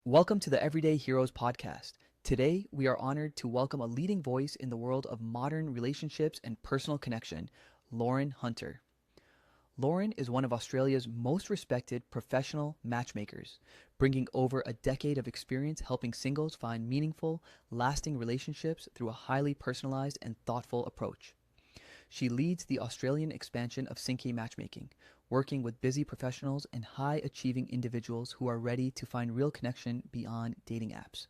Welcome to the Everyday Heroes podcast. Today, we are honored to welcome a leading voice in the world of modern relationships and personal connection, Lauren Hunter. Lauren is one of Australia's most respected professional matchmakers, bringing over a decade of experience helping singles find meaningful, lasting relationships through a highly personalized and thoughtful approach. She leads the Australian expansion of Sync Matchmaking, working with busy professionals and high-achieving individuals who are ready to find real connection beyond dating apps.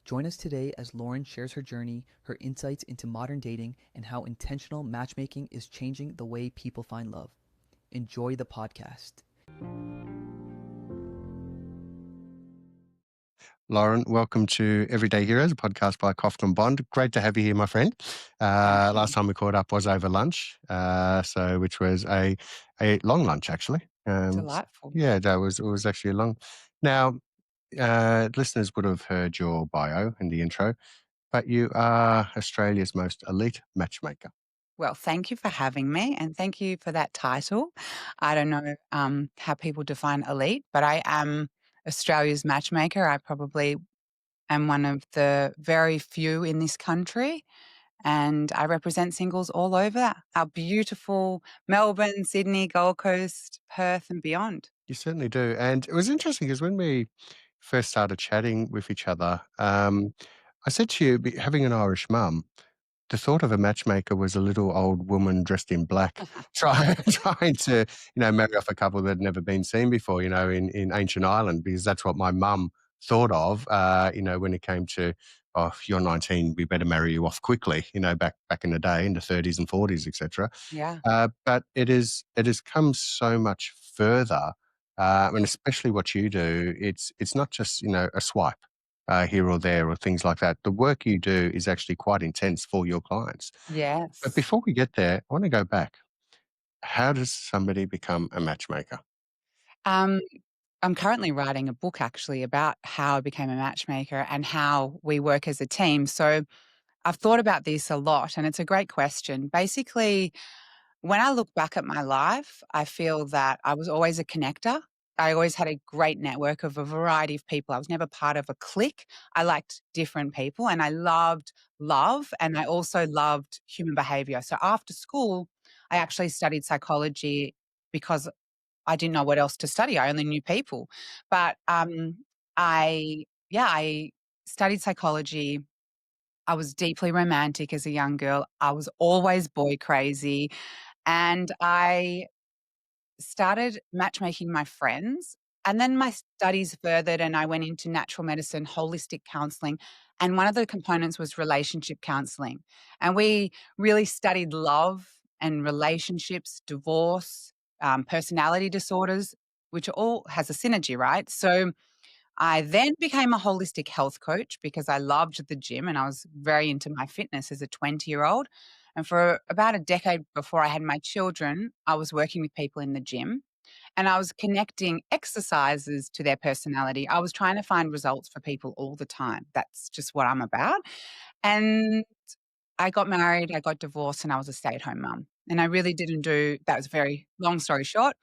Join us today as Lauren shares her journey, her insights into modern dating, and how intentional matchmaking is changing the way people find love. Enjoy the podcast. Lauren, welcome to Everyday Heroes, a podcast by Kofkin Bond. Great to have you here, my friend. Last time we caught up was over lunch, which was a long lunch, actually. Delightful. Yeah, it was actually a long. Now, listeners would have heard your bio in the intro, but you are Australia's most elite matchmaker. Well, thank you for having me, and thank you for that title. I don't know how people define elite, but I am Australia's matchmaker. I probably am one of the very few in this country, and I represent singles all over our beautiful Melbourne, Sydney, Gold Coast, Perth, and beyond. You certainly do. And it was interesting because when we first started chatting with each other, I said to you, having an Irish mum, the thought of a matchmaker was a little old woman dressed in black trying to, marry off a couple that had never been seen before, in ancient Ireland, because that's what my mum thought of, when it came to, oh, if you're 19, we better marry you off quickly, back in the day, in the 30s and 40s, etc. Yeah. But it has come so much further, and especially what you do, it's not just, a swipe here or there or things like that. The work you do is actually quite intense for your clients. But Yes. before we get there, I want to go back. How does somebody become a matchmaker? Um, I'm currently writing a book actually about how I became a matchmaker and how we work as a team. So I've thought about this a lot, and it's a great question. Basically, when I look back at my life, I feel that I was always a connector. I always had a great network of a variety of people. I was never part of a clique. I liked different people and I loved love, and I also loved human behavior. So after school, I actually studied psychology because I didn't know what else to study. I only knew people. But I studied psychology. I was deeply romantic as a young girl. I was always boy crazy. And I started matchmaking my friends. And then my studies furthered, and I went into natural medicine, holistic counseling. And one of the components was relationship counseling. And we really studied love and relationships, divorce, personality disorders, which all has a synergy, right? So I then became a holistic health coach because I loved the gym and I was very into my fitness as a 20-year-old. And for about a decade before I had my children, I was working with people in the gym and I was connecting exercises to their personality. I was trying to find results for people all the time. That's just what I'm about. And I got married, I got divorced, and I was a stay-at-home mum. And I really didn't do that. Was a very long story short.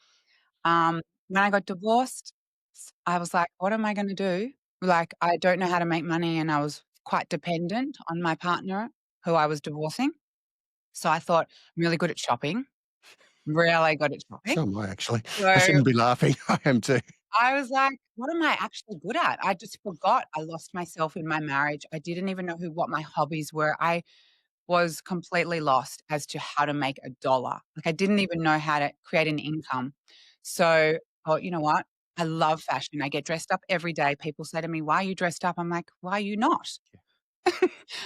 When I got divorced, I was like, "What am I gonna do?" Like, I don't know how to make money, and I was quite dependent on my partner who I was divorcing. So I thought, "I'm really good at shopping, really good at shopping." So am I, actually. I So shouldn't be laughing. I am too. I was like, "What am I actually good at?" I just forgot. I lost myself in my marriage. I didn't even know what my hobbies were. I was completely lost as to how to make a dollar. Like, I didn't even know how to create an income. So, oh, you know what? I love fashion. I get dressed up every day. People say to me, "Why are you dressed up?" I'm like, "Why are you not?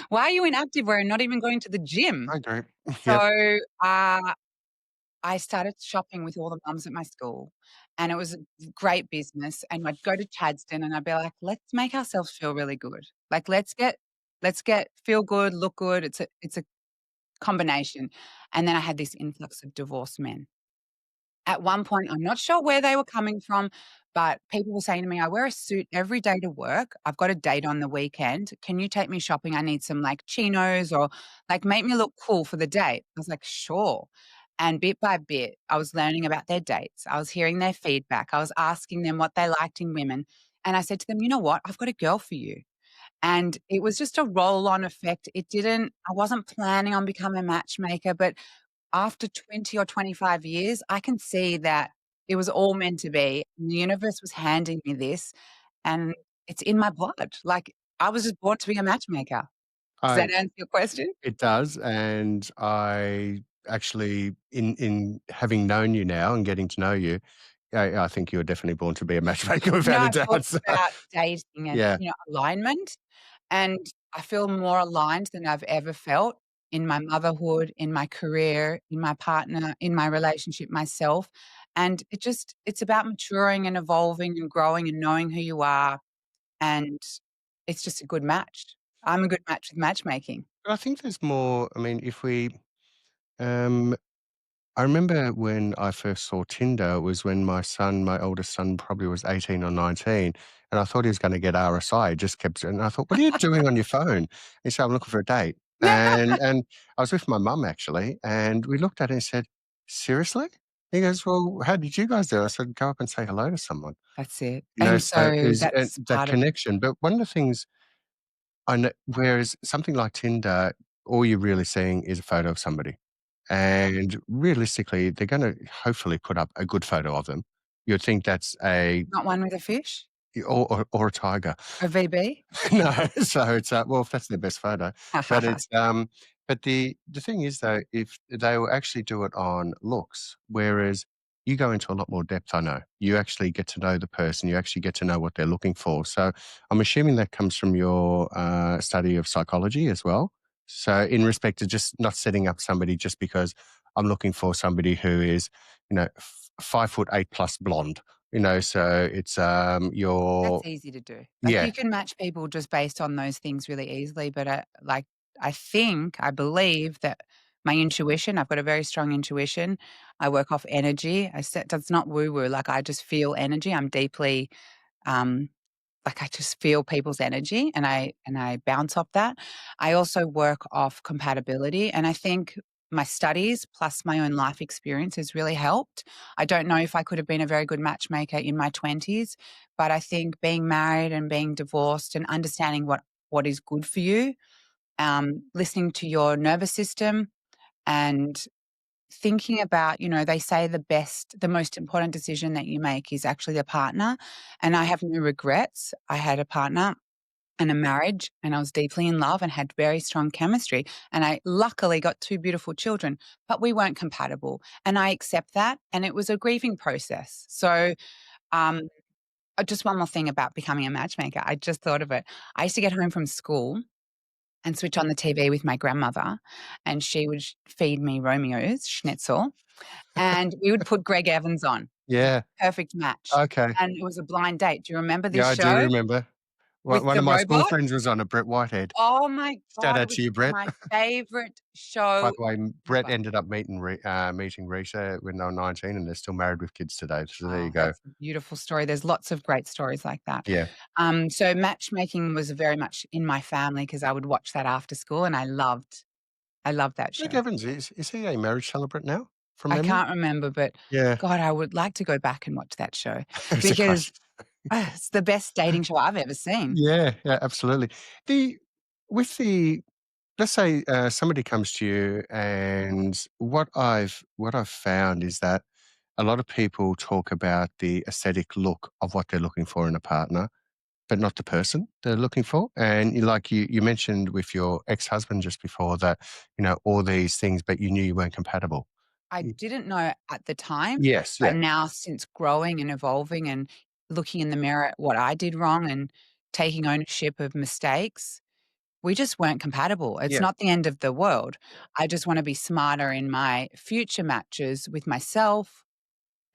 Why are you in activewear and not even going to the gym?" I agree. Yep. So, I started shopping with all the mums at my school, and it was a great business, and I'd go to Chadston and I'd be like, "Let's make ourselves feel really good. Like, let's get feel good, look good." It's a combination. And then I had this influx of divorced men. At one point, I'm not sure where they were coming from, but people were saying to me, "I wear a suit every day to work. I've got a date on the weekend. Can you take me shopping? I need some like chinos or like make me look cool for the date." I was like, "Sure." And bit by bit, I was learning about their dates. I was hearing their feedback. I was asking them what they liked in women. And I said to them, "You know what? I've got a girl for you." And it was just a roll-on effect. I wasn't planning on becoming a matchmaker, but after 20 or 25 years, I can see that it was all meant to be. The universe was handing me this, and it's in my blood. Like, I was just born to be a matchmaker. Does I that answer your question? It does, and I actually, in having known you now and getting to know you, I think you're definitely born to be a matchmaker without a I talk doubt. So, about dating and, yeah, alignment, and I feel more aligned than I've ever felt in my motherhood, in my career, in my partner, in my relationship, myself, and it's about maturing and evolving and growing and knowing who you are, and it's just a good match. I'm a good match with matchmaking. but I think there's more. I mean, if we, um, I remember when I first saw Tinder was when my oldest son probably was 18 or 19, and I thought he was gonna get RSI. He just kept and I thought, "What are you doing on your phone?" He said, "I'm looking for a date." And I was with my mum actually, and we looked at it and said, "Seriously?" He goes, "Well, how did you guys do it?" I said, "Go up and say hello to someone." That's it, You know, and so so is that's that part of it. connection. But one of the things I know whereas something like Tinder, all you're really seeing is a photo of somebody. And realistically, they're gonna hopefully put up a good photo of them. You'd think that's a Not one with a fish? or a tiger. A VB? No, so it's, well, if that's their best photo, but it's, but the thing is though, if they will actually do it on looks, whereas you go into a lot more depth, I know. You actually get to know the person, you actually get to know what they're looking for. So I'm assuming that comes from your, study of psychology as well? So in respect to just not setting up somebody just because I'm looking for somebody who is, 5'8" plus blonde, so it's, That's your easy to do. Like, yeah. you can match people just based on those things really easily, but, I believe that my intuition I've got a very strong intuition. I work off energy. I said that's not woo-woo, like, I just feel energy. I'm deeply, um like, I just feel people's energy and I bounce off that. I also work off compatibility, and I think my studies plus my own life experience has really helped. I don't know if I could have been a very good matchmaker in my 20s, but I think being married and being divorced and understanding what is good for you, listening to your nervous system and thinking about, they say the most important decision that you make is actually a partner. And I have no regrets. I had a partner and a marriage, and I was deeply in love and had very strong chemistry. And I luckily got two beautiful children, but we weren't compatible. And I accept that. And it was a grieving process. So, um, just one more thing about becoming a matchmaker. I just thought of it. I used to get home from school and switch on the TV with my grandmother, and she would feed me Romeo's schnitzel and we would put Greg Evans on. Yeah, Perfect match. okay. And it was a blind date. Do you remember this Yeah, I do show remember. with One the of my school robot? friends was on it, Brett Whitehead. Oh my Shout god, it out to was you, Brett. my favorite By show the way, Brett ever. ended up meeting Risa when they were 19, and they're still married with kids today, so there you Oh, go. that's a beautiful story. There's lots of great stories like that. Yeah. So matchmaking was very much in my family because I would watch that after school, and I loved that Greg show. Evans, is he a marriage celebrant now, from I memory? can't remember, but Yeah. God, I would like to go back and watch that show It's a because, classic. it's the best dating show I've ever seen. Yeah, yeah, absolutely. The with the let's say, somebody comes to you, and what I've found is that a lot of people talk about the aesthetic look of what they're looking for in a partner, but not the person they're looking for. And you mentioned with your ex-husband just before that, all these things, but you knew you weren't compatible. I Y didn't know at the time, Yes, but yeah, now since growing and evolving and looking in the mirror at what I did wrong and taking ownership of mistakes, we just weren't compatible. It's yeah. not the end of the world. I just wanna be smarter in my future matches with myself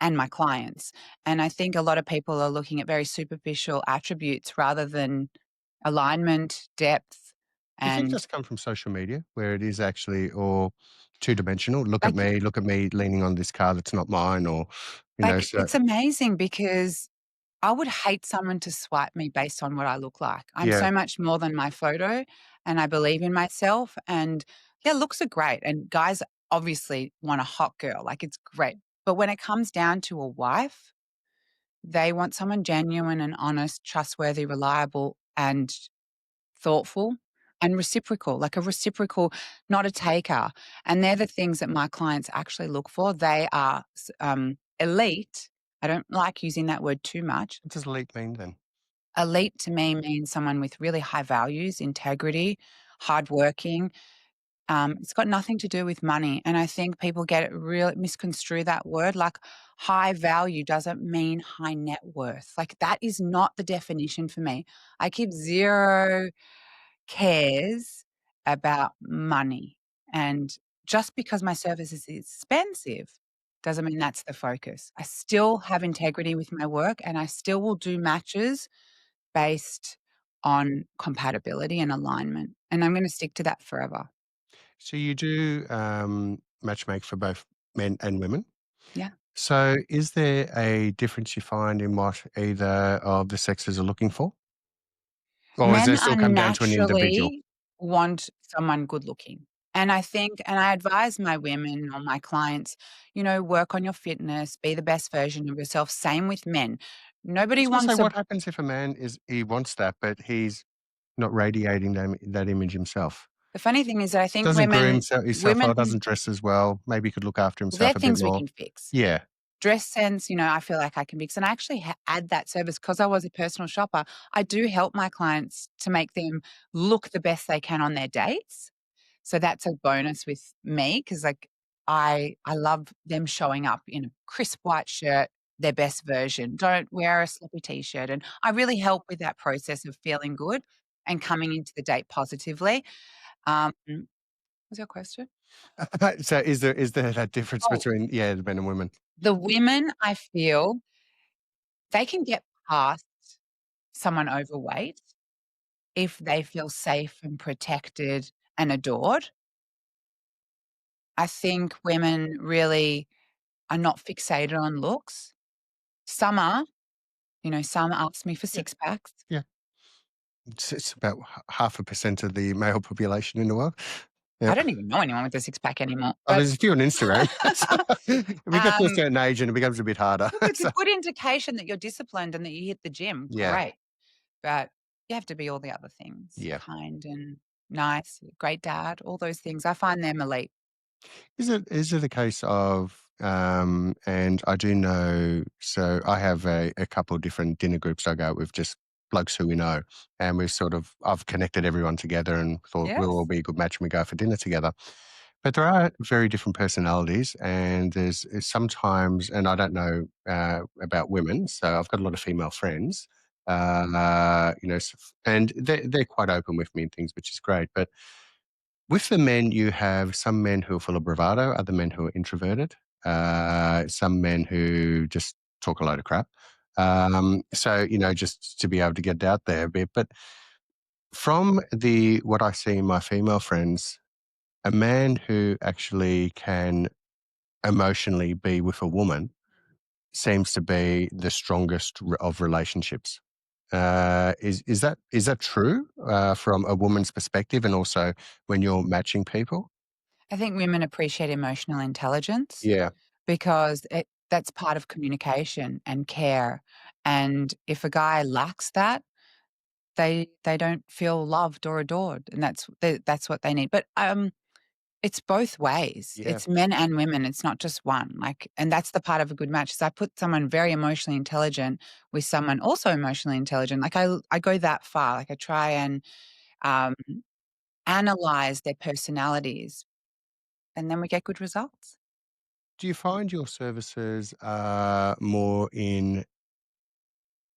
and my clients. And I think a lot of people are looking at very superficial attributes rather than alignment, depth, Do you think and that's come from social media where it is actually or two-dimensional? like Look at me leaning on this car that's not mine," or, so it's amazing because I would hate someone to swipe me based on what I look like. I'm yeah, so much more than my photo, and I believe in myself, and, yeah, looks are great, and guys obviously want a hot girl, like, it's great. But when it comes down to a wife, They want someone genuine and honest, trustworthy, reliable, and thoughtful and reciprocal, like a reciprocal, not a taker. And they're the things that my clients actually look for. They are elite. I don't like using that word too much. What does elite mean then? Elite to me means someone with really high values, integrity, hardworking. It's got nothing to do with money. And I think people get it real misconstrue that word. Like high value doesn't mean high net worth. Like that is not the definition for me. I keep zero cares about money. And just because my service is expensive doesn't mean that's the focus. I still have integrity with my work and I still will do matches based on compatibility and alignment. And I'm going to stick to that forever. So you do matchmake for both men and women. Yeah. So is there a difference you find in what either of the sexes are looking for? Or does Men it still come down to an individual? unnaturally want someone good looking. And I think, and I advise my women or my clients, work on your fitness, be the best version of yourself. Same with men. I Nobody was gonna say, wants a, what happens if a man he wants that, but he's not radiating that image himself? the funny thing is that I think Doesn't groom himself women, well, doesn't dress as well, maybe he could look after well, they're himself a bit things we more. can fix. Yeah. Dress sense, I feel like I can fix. And I actually add that service because I was a personal shopper. I do help my clients to make them look the best they can on their dates. So that's a bonus with me because like I love them showing up in a crisp white shirt, their best version. Don't wear a sloppy t-shirt. And I really help with that process of feeling good and coming into the date positively. What was your question? So is there that difference Oh, between, yeah, the men and women? the women I feel they can get past someone overweight if they feel safe and protected and adored. I think women really are not fixated on looks. Some are, some ask me for Yeah, six packs. yeah. It's about 0.5% of the male population in the world. I Yeah. don't even know anyone with a six pack anymore. Oh, But there's a few on Instagram. So, we get to a um, certain age and it becomes a bit harder. look, it's a So, good indication that you're disciplined and that you hit the gym. yeah, Great. But you have to be all the other things, yeah. kind and nice, great dad, all those things. I find them elite. Is it a case of, and I do know, so I have a couple of different dinner groups I go out with, just blokes who we know, and I've connected everyone together and thought we'll all Yes. be a good match and we go for dinner together. But there are very different personalities, and there's sometimes, and I don't know about women, so I've got a lot of female friends, and they're quite open with me and things, which is great. But with the men, you have some men who are full of bravado, other men who are introverted, some men who just talk a load of crap. So, just to be able to get out there a bit. But from what I see in my female friends, a man who actually can emotionally be with a woman seems to be the strongest of relationships. Is that true from a woman's perspective, and also when you're matching people? I think women appreciate emotional intelligence Yeah, because that's part of communication and care. And if a guy lacks that, they don't feel loved or adored, and that's what they need. But it's both ways. yeah. It's men and women. It's not just one. Like, and that's the part of a good match. Is I put someone very emotionally intelligent with someone also emotionally intelligent. Like I go that far. Like I try and um, analyze their personalities, and then we get good results. Do you find your services are more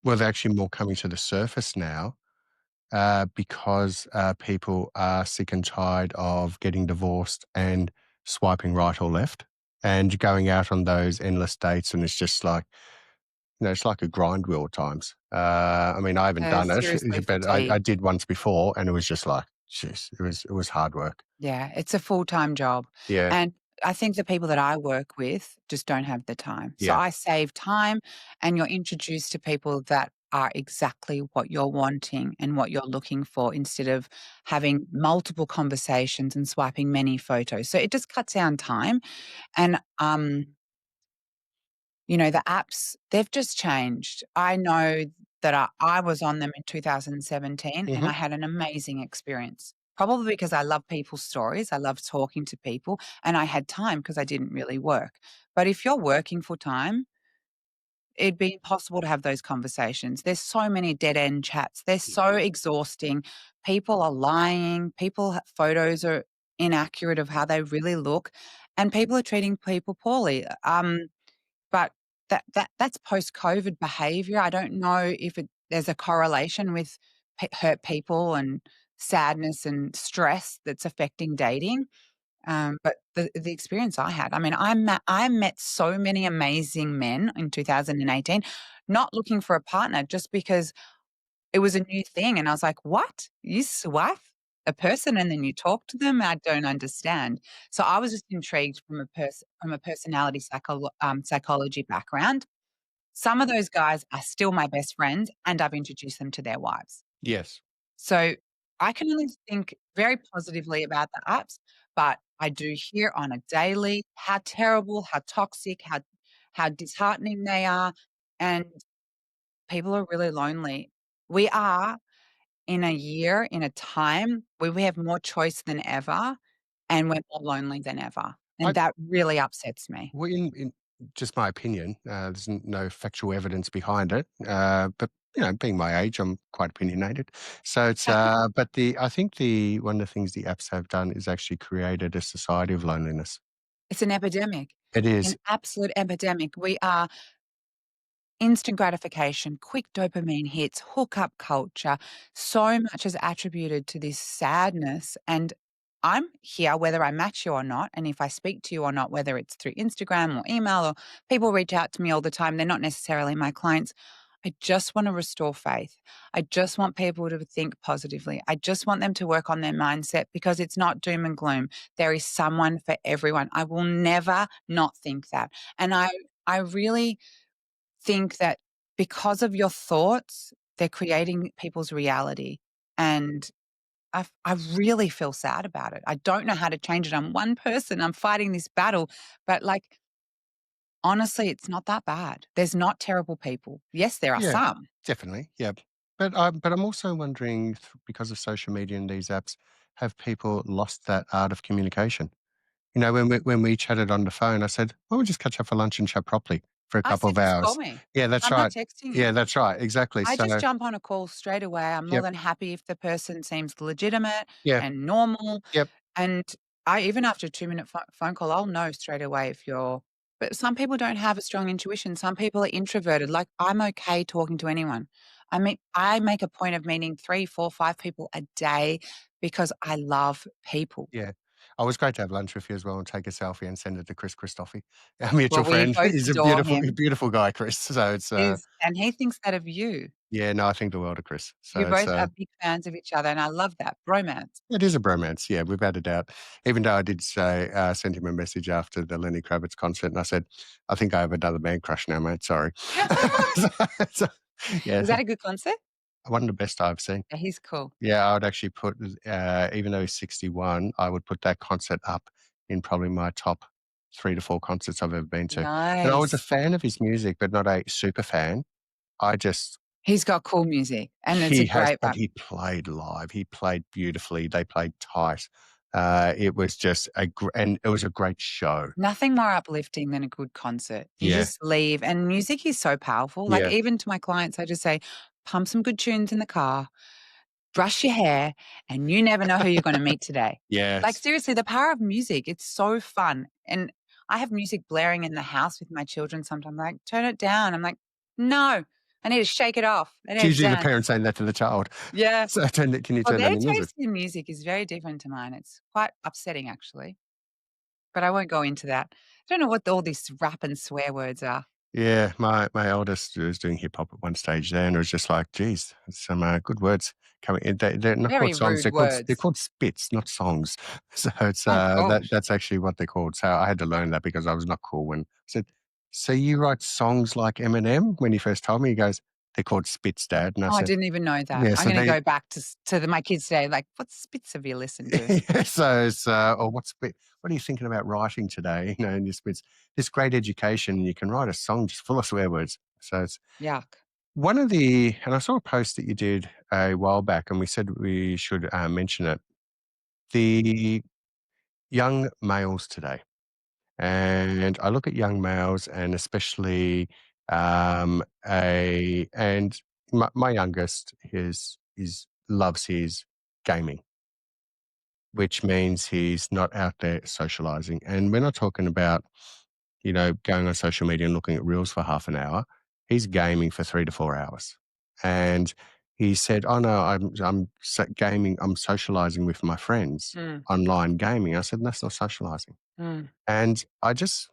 they're actually more coming to the surface now because people are sick and tired of getting divorced and swiping right or left and going out on those endless dates, and it's just like, it's like a grind wheel at times. I mean, I haven't done it, Seriously but I fatigued. did once before, and it was just like, jeez, it was hard work. Yeah, it's a full-time job, Yeah, and I think the people that I work with just don't have the time. So yeah. I save time, and you're introduced to people that are exactly what you're wanting and what you're looking for instead of having multiple conversations and swiping many photos. So it just cuts down time, and The apps, they've just changed. I know that I was on them in 2017 and Hmm. I had an amazing experience. Probably because I love people's stories. I love talking to people and I had time because I didn't really work. But if you're working full time, it'd be impossible to have those conversations. There's so many dead end chats. They're so exhausting. People are lying. Photos are inaccurate of how they really look, and people are treating people poorly. But that's post-COVID behavior. I don't know if there's a correlation with hurt people and sadness and stress that's affecting dating. But the experience I had, I mean, I met so many amazing men in 2018, not looking for a partner, just because it was a new thing, and I was like, "What? You swipe a person and then you talk to them? I don't understand." So I was just intrigued from a personality psychology background. Some of those guys are still my best friends, and I've introduced them to their wives. Yes. So I can only think very positively about the apps, but I do hear on a daily how terrible, how toxic, how disheartening they are, and people are really lonely. We are in a year, in a time where we have more choice than ever, and we're more lonely than ever, and I that really upsets me. well, in just my opinion, there's no factual evidence behind it. But being my age, I'm quite opinionated. So it's but the I think the one of the things the apps have done is actually created a society of loneliness. It's an epidemic, It an is. absolute epidemic. We are instant gratification, quick dopamine hits, hookup culture, so much is attributed to this sadness. And I'm here whether I match you or not. And if I speak to you or not, whether it's through Instagram or email, or people reach out to me all the time, they're not necessarily my clients. I just want to restore faith. I just want people to think positively. I just want them to work on their mindset because it's not doom and gloom. There is someone for everyone. I will never not think that. And I really think that because of your thoughts, they're creating people's reality. And I really feel sad about it. I don't know how to change it. I'm one person. I'm fighting this battle. But honestly, it's not that bad. There's not terrible people. Yes, there are Yeah, some. definitely. Yeah. But I'm also wondering, because of social media and these apps, have people lost that art of communication? When we chatted on the phone, I said, "Well, we'll just catch up for lunch and chat properly for a I couple said, of just call hours." me. Yeah, that's I'm not right. texting Yeah, you. that's right. Exactly. I just So, jump on a call straight away. I'm more yep, than happy if the person seems legitimate yeah, and normal. yep, And I even after a 2-minute phone call, I'll know straight away if you're but some people don't have a strong intuition. Some people are introverted. Like, I'm okay talking to anyone. I make a point of meeting 3, 4, 5 people a day because I love people. yeah. Oh, it was great to have lunch with you as well and take a selfie and send it to Chris Christophe, our mutual Well, we friend. both He's a adore beautiful, him. beautiful guy, Chris. So it's And he thinks that of you. yeah, no, I think the world of Chris. You So it's both are big fans of each other, and I love that. Bromance. it is a bromance, yeah, without a doubt. Even though I did say, send him a message after the Lenny Kravitz concert, and I said, "I think I have another man crush now, mate. Sorry." so, so, yeah, Was that a good concert? one of the best I've seen. Yeah, he's cool. Yeah, I would actually put, even though he's 61, I would put that concert up in probably my top 3 to 4 concerts I've ever been to. And I was a Nice. fan of his music, but not a super fan. I just He's got cool music, and it's a He has, great but one. he played live. He played beautifully. They played tight. It was just and it was a great show. Nothing more uplifting than a good concert. You Yeah, just leave, and music is so powerful. Like, yeah, even to my clients, I just say, "Pump some good tunes in the car, brush your hair, and you never know who you're gonna meet today." Like, yes. seriously, the power of music, it's so fun, and I have music blaring in the house with my children sometimes, like, "Turn it down." I'm like, "No, I need to shake it off. I It's need to usually the dance." parent saying that to the child. Yeah. So can you Well, turn down their the music? taste in music is very different to mine. It's quite upsetting, actually. But I won't go into that. I don't know what all these rap and swear words are. Yeah, my eldest was doing hip hop at one stage there, and it was just like, geez, some good words coming in. They're not Very called songs. rude They're words. called spits, not songs. So it's Oh gosh. that's actually what they're called. So I had to learn that because I was not cool when I said, "So you write songs like Eminem?" When he first told me, he goes, They're called Spitz, Dad. And I Oh, I said, didn't even know that. yeah, I'm so gonna they, go back to my kids today, like, "What spits have you listened to?" yeah, so it's, or what are you thinking about writing today? You know, and it's great education. You can write a song just full of swear words. So it's Yuck. one and I saw a post that you did a while back, and we said we should mention it. The young males today. And I look at young males and especially and my youngest is loves his gaming, which means he's not out there socializing. And we're not talking about, going on social media and looking at reels for half an hour. He's gaming for 3 to 4 hours. And he said, "Oh no, gaming. I'm socializing with my friends Mm, online gaming." I said, "That's not socializing." mm. And I just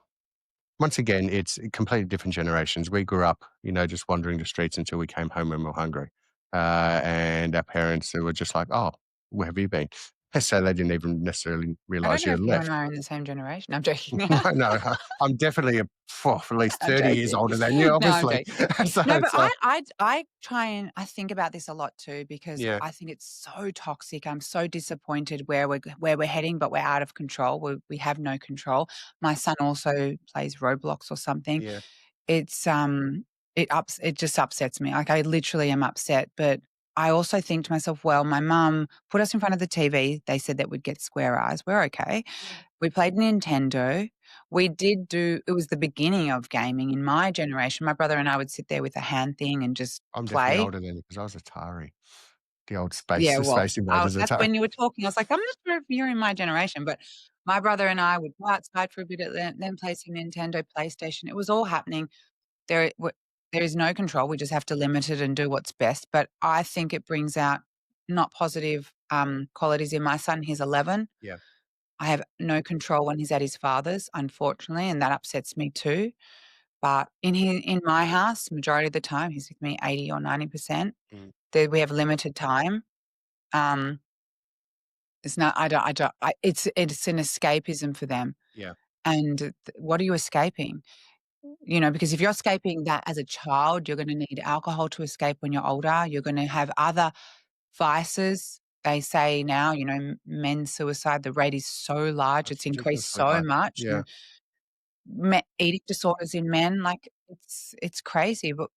once again, it's completely different generations. We grew up, just wandering the streets until we came home when we were hungry. And our parents were just like, "Oh, where have you been?" So they didn't even necessarily I don't realize you know had if you and left. I are in the same generation. I'm joking. I know. I'm definitely at least I'm 30 years joking. older than you, No, I'm obviously. joking. So No, but it's, I try and I think about this a lot too because yeah, I think it's so toxic. I'm so disappointed where we're heading, but we're out of control. We have no control. My son also plays Roblox or something. yeah. It's it just upsets me. Like I literally am upset, but I also think to myself, well, my mum put us in front of the TV. They said that we'd get square eyes. We're okay. We played Nintendo. We did do it was the beginning of gaming in my generation. My brother and I would sit there with a hand thing and just I'm definitely play. older than you because I was Atari. The old Yeah, the well, Space Invaders that's Atari. when you were talking. I was like, "I'm not sure if you're in my generation," but my brother and I would go outside for a bit, then play some Nintendo, PlayStation. It was all happening. There w there is no control. We just have to limit it and do what's best, but I think it brings out not positive, qualities in my son. He's 11. Yeah. I have no control when he's at his father's, unfortunately, and that upsets me too. But in my house, majority of the time, he's with me 80 or 90%. Mm, We have limited time. Um, it's not I don't it's an escapism for them. yeah. And what are you escaping? Because if you're escaping that as a child, you're gonna need alcohol to escape when you're older. You're gonna have other vices. They say now, men's suicide, the rate is so large, It's it's increased ridiculously so high. much, Yeah. and eating disorders in men, like, it's crazy, but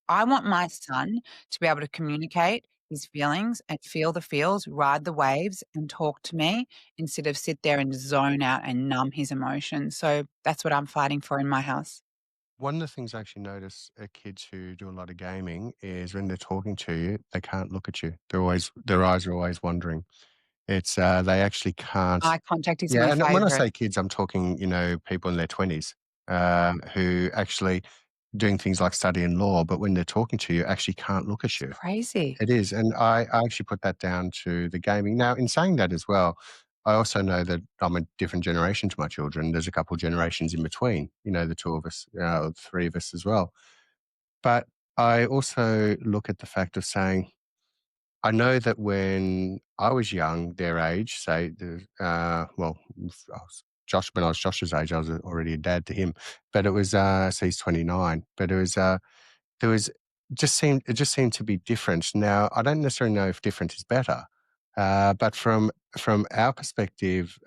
I want my son to be able to communicate his feelings and feel the feels, ride the waves, and talk to me instead of sit there and zone out and numb his emotions, so that's what I'm fighting for in my house. One of the things I actually notice at kids who do a lot of gaming is when they're talking to you, they can't look at you. Their eyes are always wandering. It's they actually can't. Eye contact is Yeah, my and when I favorite. say kids, I'm talking people in their 20s who actually doing things like studying law, but when they're talking to you, actually can't look at It's you. crazy. It is, and I actually put that down to the gaming. Now, in saying that as well, I also know that I'm a different generation to my children. There's a couple of generations in between, the two of us, the three of us as well. But I also look at the fact of saying, I know that when I was young, their age, say, when I was Josh's age, I was already a dad to him. But it was, so he's 29. But there was it just seemed to be different. Now, I don't necessarily know if different is better, but from our perspective,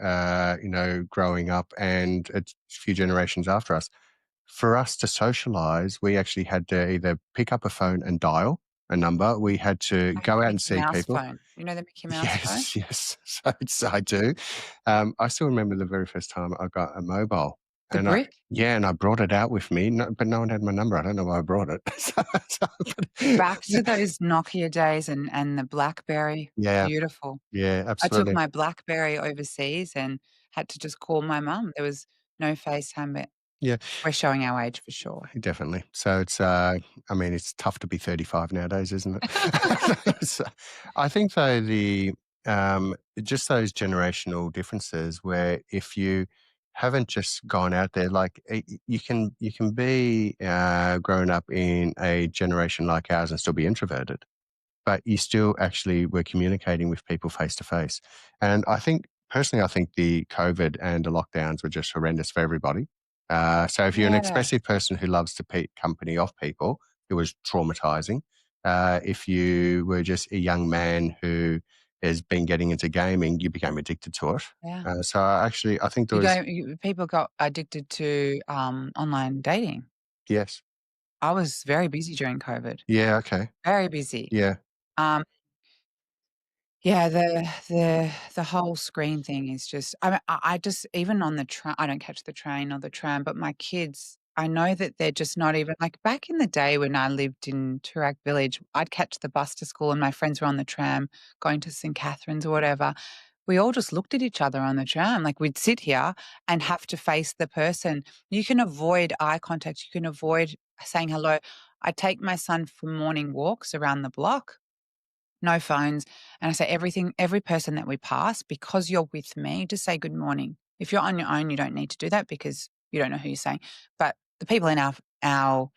growing up and a few generations after us, for us to socialize, we actually had to either pick up a phone and dial a number. We had to I have go a out and Mickey see Mouse people. phone. You know the Mickey Mouse phone? Yes, yes. I do. I still remember the very first time I got a mobile, The and brick? I brought it out with me, but no one had my number. I don't know why I brought it. Back to those Nokia days and the BlackBerry. Yeah, Beautiful. yeah, I took absolutely. my BlackBerry overseas and had to just call my mum. There was no FaceTime, but Yeah, we're showing our age for sure. definitely. So it's tough to be 35 nowadays, isn't it? So, I think though um, just those generational differences where if you haven't just gone out there, like you can be grown up in a generation like ours and still be introverted, but you still actually were communicating with people face to face. And personally, I think the COVID and the lockdowns were just horrendous for everybody. So if you're an Yeah. expressive person who loves to company of people, it was traumatizing. If you were just a young man who has been getting into gaming, you became addicted to it. Yeah. So I think there was, People got addicted to online dating. yes. I was very busy during COVID, Yeah, okay. very busy. Yeah. Um, yeah, the whole screen thing is just. I just even on the train. I don't catch the train or the tram, but my kids. I know that they're just not even like back in the day when I lived in Toorak Village. I'd catch the bus to school, and my friends were on the tram going to St Catherine's or whatever. We all just looked at each other on the tram. Like we'd sit here and have to face the person. You can avoid eye contact. You can avoid saying hello. I take my son for morning walks around the block, no phones. And I say, every person that we pass, because you're with me, just say good morning. If you're on your own, you don't need to do that because you don't know who you're saying. But the people in our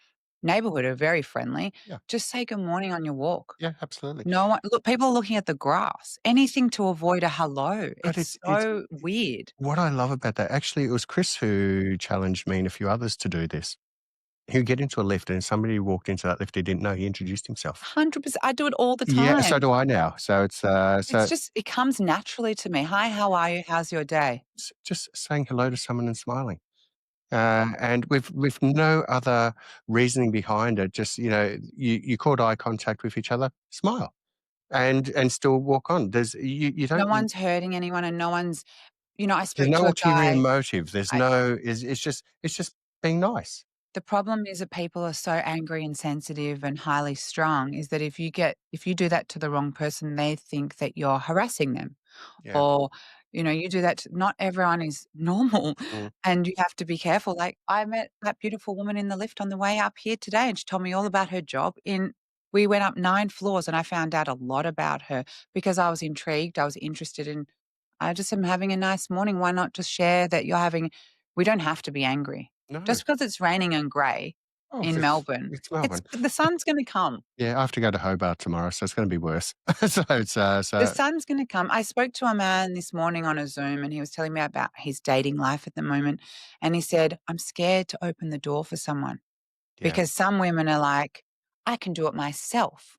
neighborhood are very friendly. Yeah. Just say good morning on your walk. Yeah, absolutely. No one, look, people are looking at the grass. Anything to avoid a hello. But It's so weird. what I love about that, actually, it was Chris who challenged me and a few others to do this. He would get into a lift and somebody walked into that lift he didn't know, he introduced himself. 100%. I do it all the Yeah, so time. do I now. So it's, It's just, it comes naturally to me. Hi, how are you? How's your day? just saying hello to someone and smiling. And with no other reasoning behind it, just, you caught eye contact with each other, smile and still walk on. You No don't, one's hurting anyone and no one's, I there's spoke no to a ulterior guy. motive. There's I no, it's just being nice. The problem is that people are so angry and sensitive and highly strung is that if you do that to the wrong person, they think that you're harassing them. Yeah. Or, you do that to, not everyone is normal Mm. and you have to be careful. Like I met that beautiful woman in the lift on the way up here today and she told me all about her job in we went up 9 floors and I found out a lot about her because I was intrigued, I was interested in I just am having a nice morning. Why not just share that you're having we don't have to be angry. No. Just because it's raining and grey Oh, in Melbourne, it's Melbourne. the sun's gonna come. Yeah, I have to go to Hobart tomorrow, so it's gonna be worse. So it's, The so sun's gonna come. I spoke to a man this morning on a Zoom, and he was telling me about his dating life at the moment, and he said, "I'm scared to open the door for someone yeah. because some women are like, 'I can do it myself.'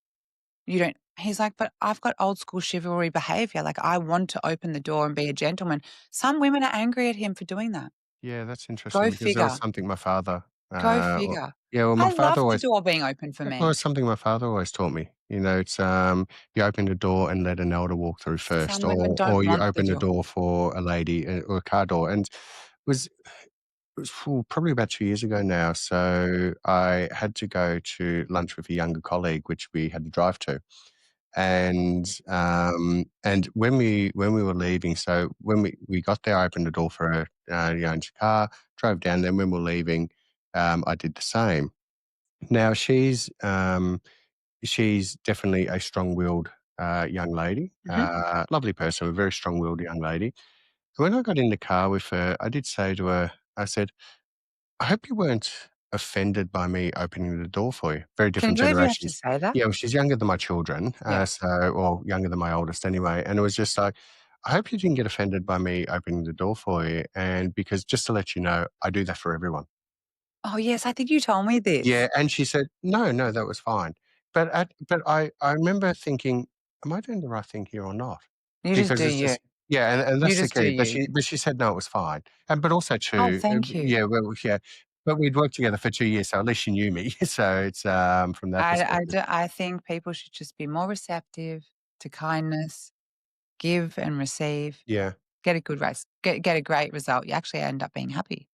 You don't." He's like, "But I've got old school chivalry behavior. Like, I want to open the door and be a gentleman." Some women are angry at him for doing that. Yeah, that's interesting Go because that was figure. something my father, Go w figure. yeah, well, my I father love the always door being open for well, me. it's something my father always taught me. It's, you open the door and let an elder walk through first, Some women don't or you want the open the door. door for a lady, or a car door, and it was probably about 2 years ago now, so I had to go to lunch with a younger colleague, which we had to drive to. And when we were leaving, so when we got there, I opened the door for her, into the car, drove down. Then when we're leaving, I did the same. Now she's definitely a strong-willed young lady, Mhm. lovely person, a very strong-willed young lady. When I got in the car with her, I did say to her, I said, I hope you weren't offended by me opening the door for you. Very Can you different believe you have to generations. say that? Yeah, well, she's younger than my children, Yeah. or younger than my oldest anyway. And it was just like, I hope you didn't get offended by me opening the door for you. And because just to let you know, I do that for everyone. Oh, yes, I think you told me Yeah, this. and she said, "No, no, that was fine." But I remember thinking, "Am I doing the right thing here or not?" You just Because do it's you. just yeah, and You that's the just do key. But you. she said, "No, it was fine." And but also Oh, too, thank you. yeah, well, yeah, but we'd worked together for 2 years, so at least she knew me. So it's, from that perspective. I think people should just be more receptive to kindness, give and receive, Yeah. get a good res get a great result. You actually end up being happy.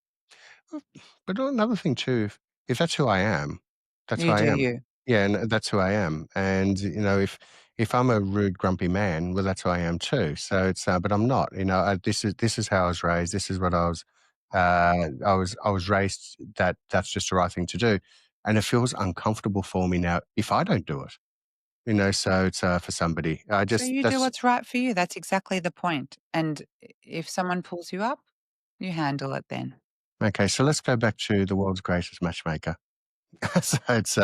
Well, but another thing too, if that's who I am, that's who You I do am. you. Yeah, and that's who I am. And if I'm a rude, grumpy man, well, that's who I am too. So it's, but I'm not. This is how I was raised. This is what I was. I was raised that that's just the right thing to do, and it feels uncomfortable for me now if I don't do it. So it's, for somebody. I So just you do that's what's right for you. That's exactly the point. And if someone pulls you up, you handle it then. okay. So let's go back to the world's greatest matchmaker. So it's,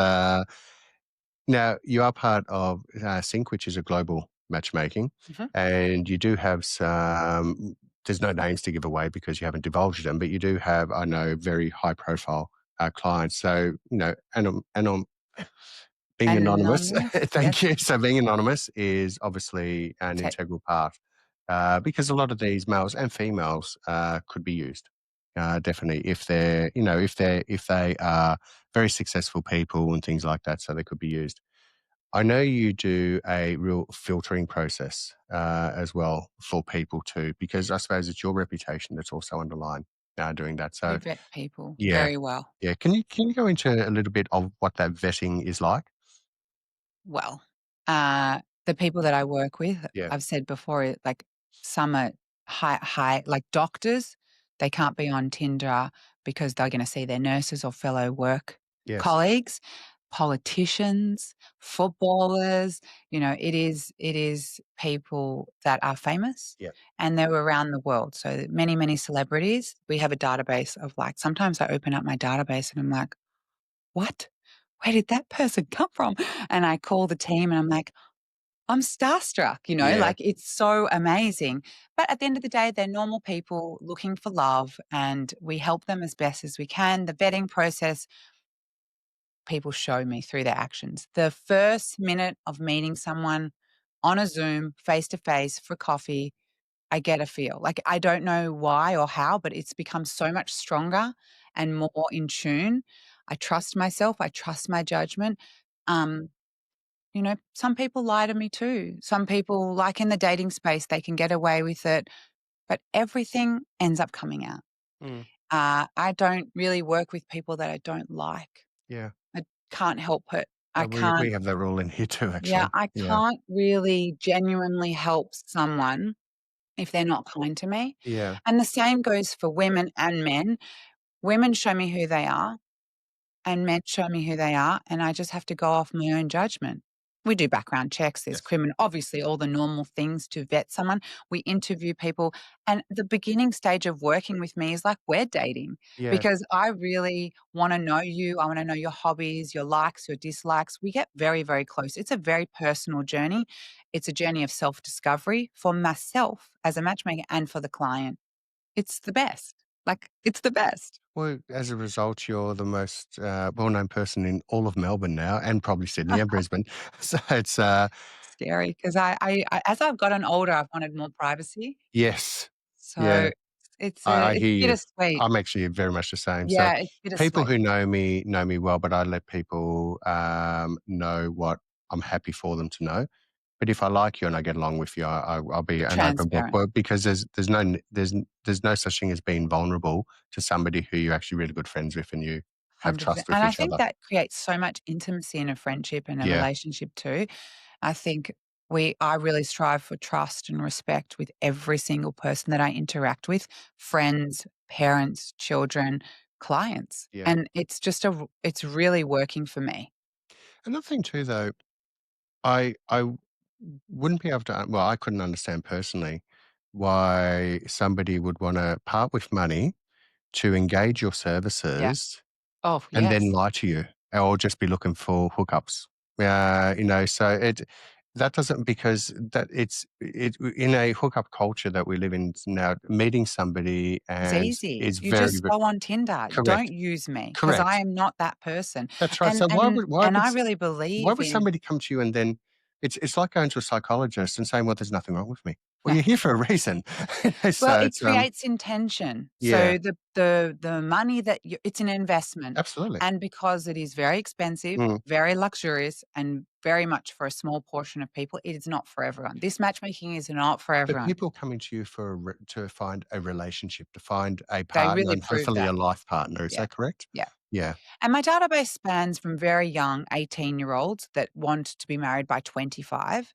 now, you are part of Sync, which is a global matchmaking, Mhm. and you do have some. There's no names to give away because you haven't divulged them, but you do have, I know, very high profile clients. So, Being anonymous. Anonymous, yes. Thank you. So being anonymous is obviously an Ta integral part, because a lot of these males and females could be used. Definitely, if they're, if they are very successful people and things like that, so they could be used. I know you do a real filtering process as well for people too, because I suppose it's your reputation that's also underlined doing that. we So vet people yeah, very well. yeah. Can you go into a little bit of what that vetting is like? Well, the people that I work with, Yeah. I've said before, like some are high, like doctors, they can't be on Tinder because they're going to see their nurses or fellow work Yes. colleagues, politicians, footballers. It is people that are famous, Yeah. and they're around the world. So many, many celebrities. We have a database of like. Sometimes I open up my database and I'm like, what? Where did that person come from? And I call the team and I'm like, I'm starstruck, Yeah. like it's so amazing. But at the end of the day, they're normal people looking for love and we help them as best as we can. The vetting process, people show me through their actions. The first minute of meeting someone on a Zoom, face to face for coffee, I get a feel. Like I don't know why or how, but it's become so much stronger and more in tune. I trust myself. I trust my judgment. Um, some people lie to me too. Some people, like in the dating space, they can get away with it, but everything ends up coming out. Mm. I don't really work with people that I don't like. Yeah. I can't help it. I We can't, have that rule in here too, yeah, actually. I Yeah. can't really genuinely help someone if they're not kind to me. Yeah. And the same goes for women and men. Women show me who they are, and men show me who they are, and I just have to go off my own judgment. We do background checks, there's Yes. criminal, obviously, all the normal things to vet someone. We interview people, and the beginning stage of working with me is like we're dating Yeah. because I really want to know you. I want to know your hobbies, your likes, your dislikes. We get very, very close. It's a very personal journey. It's a journey of self discovery for myself as a matchmaker and for the client. It's the best. Like, it's the best. Well, as a result, you're the most well-known person in all of Melbourne now, and probably Sydney and Brisbane. So it's Scary because I as I've gotten older, I've wanted more privacy. yes, yeah. So it's I it's hear you. bittersweet. I'm actually very much the same. So Yeah, it's people bittersweet. who know me well, but I let people know what I'm happy for them to know. But if I like you and I get along with you, I'll be an open book. Transparent, Well, because there's no such thing as being vulnerable to somebody who you're actually really good friends with and you have 100%. trust with And I each think other. that creates so much intimacy in a friendship and a Yeah, relationship too. I think I really strive for trust and respect with every single person that I interact with, friends, parents, children, clients. yeah. And it's really working for me. Another thing too, though, I wouldn't be able to. Well, I couldn't understand personally why somebody would want to part with money to engage your Yeah. services Oh, and then yes. lie to you or just be looking for hookups. So that doesn't because that it in a hookup culture that we live in now, meeting somebody It's and easy. is You very, just go on Tinder. Don't correct, use me because I correct. am not that person. That's right. And So and and I really why believe would in somebody come to you and then it's like going to a psychologist and saying, "Well, there's nothing wrong with me." Well, yeah. you're here for a reason. Well, So it it's creates intention. yeah, So the money that it's an investment, absolutely. and because it is very expensive, Mm. very luxurious, and very much for a small portion of people, it is not for everyone. This matchmaking is not for But everyone. people coming to you for to find a relationship, to find a They partner, really and prove hopefully a that. life partner. Is Yeah. that correct? Yeah. Yeah, And my database spans from very young 18-year-olds that want to be married by 25.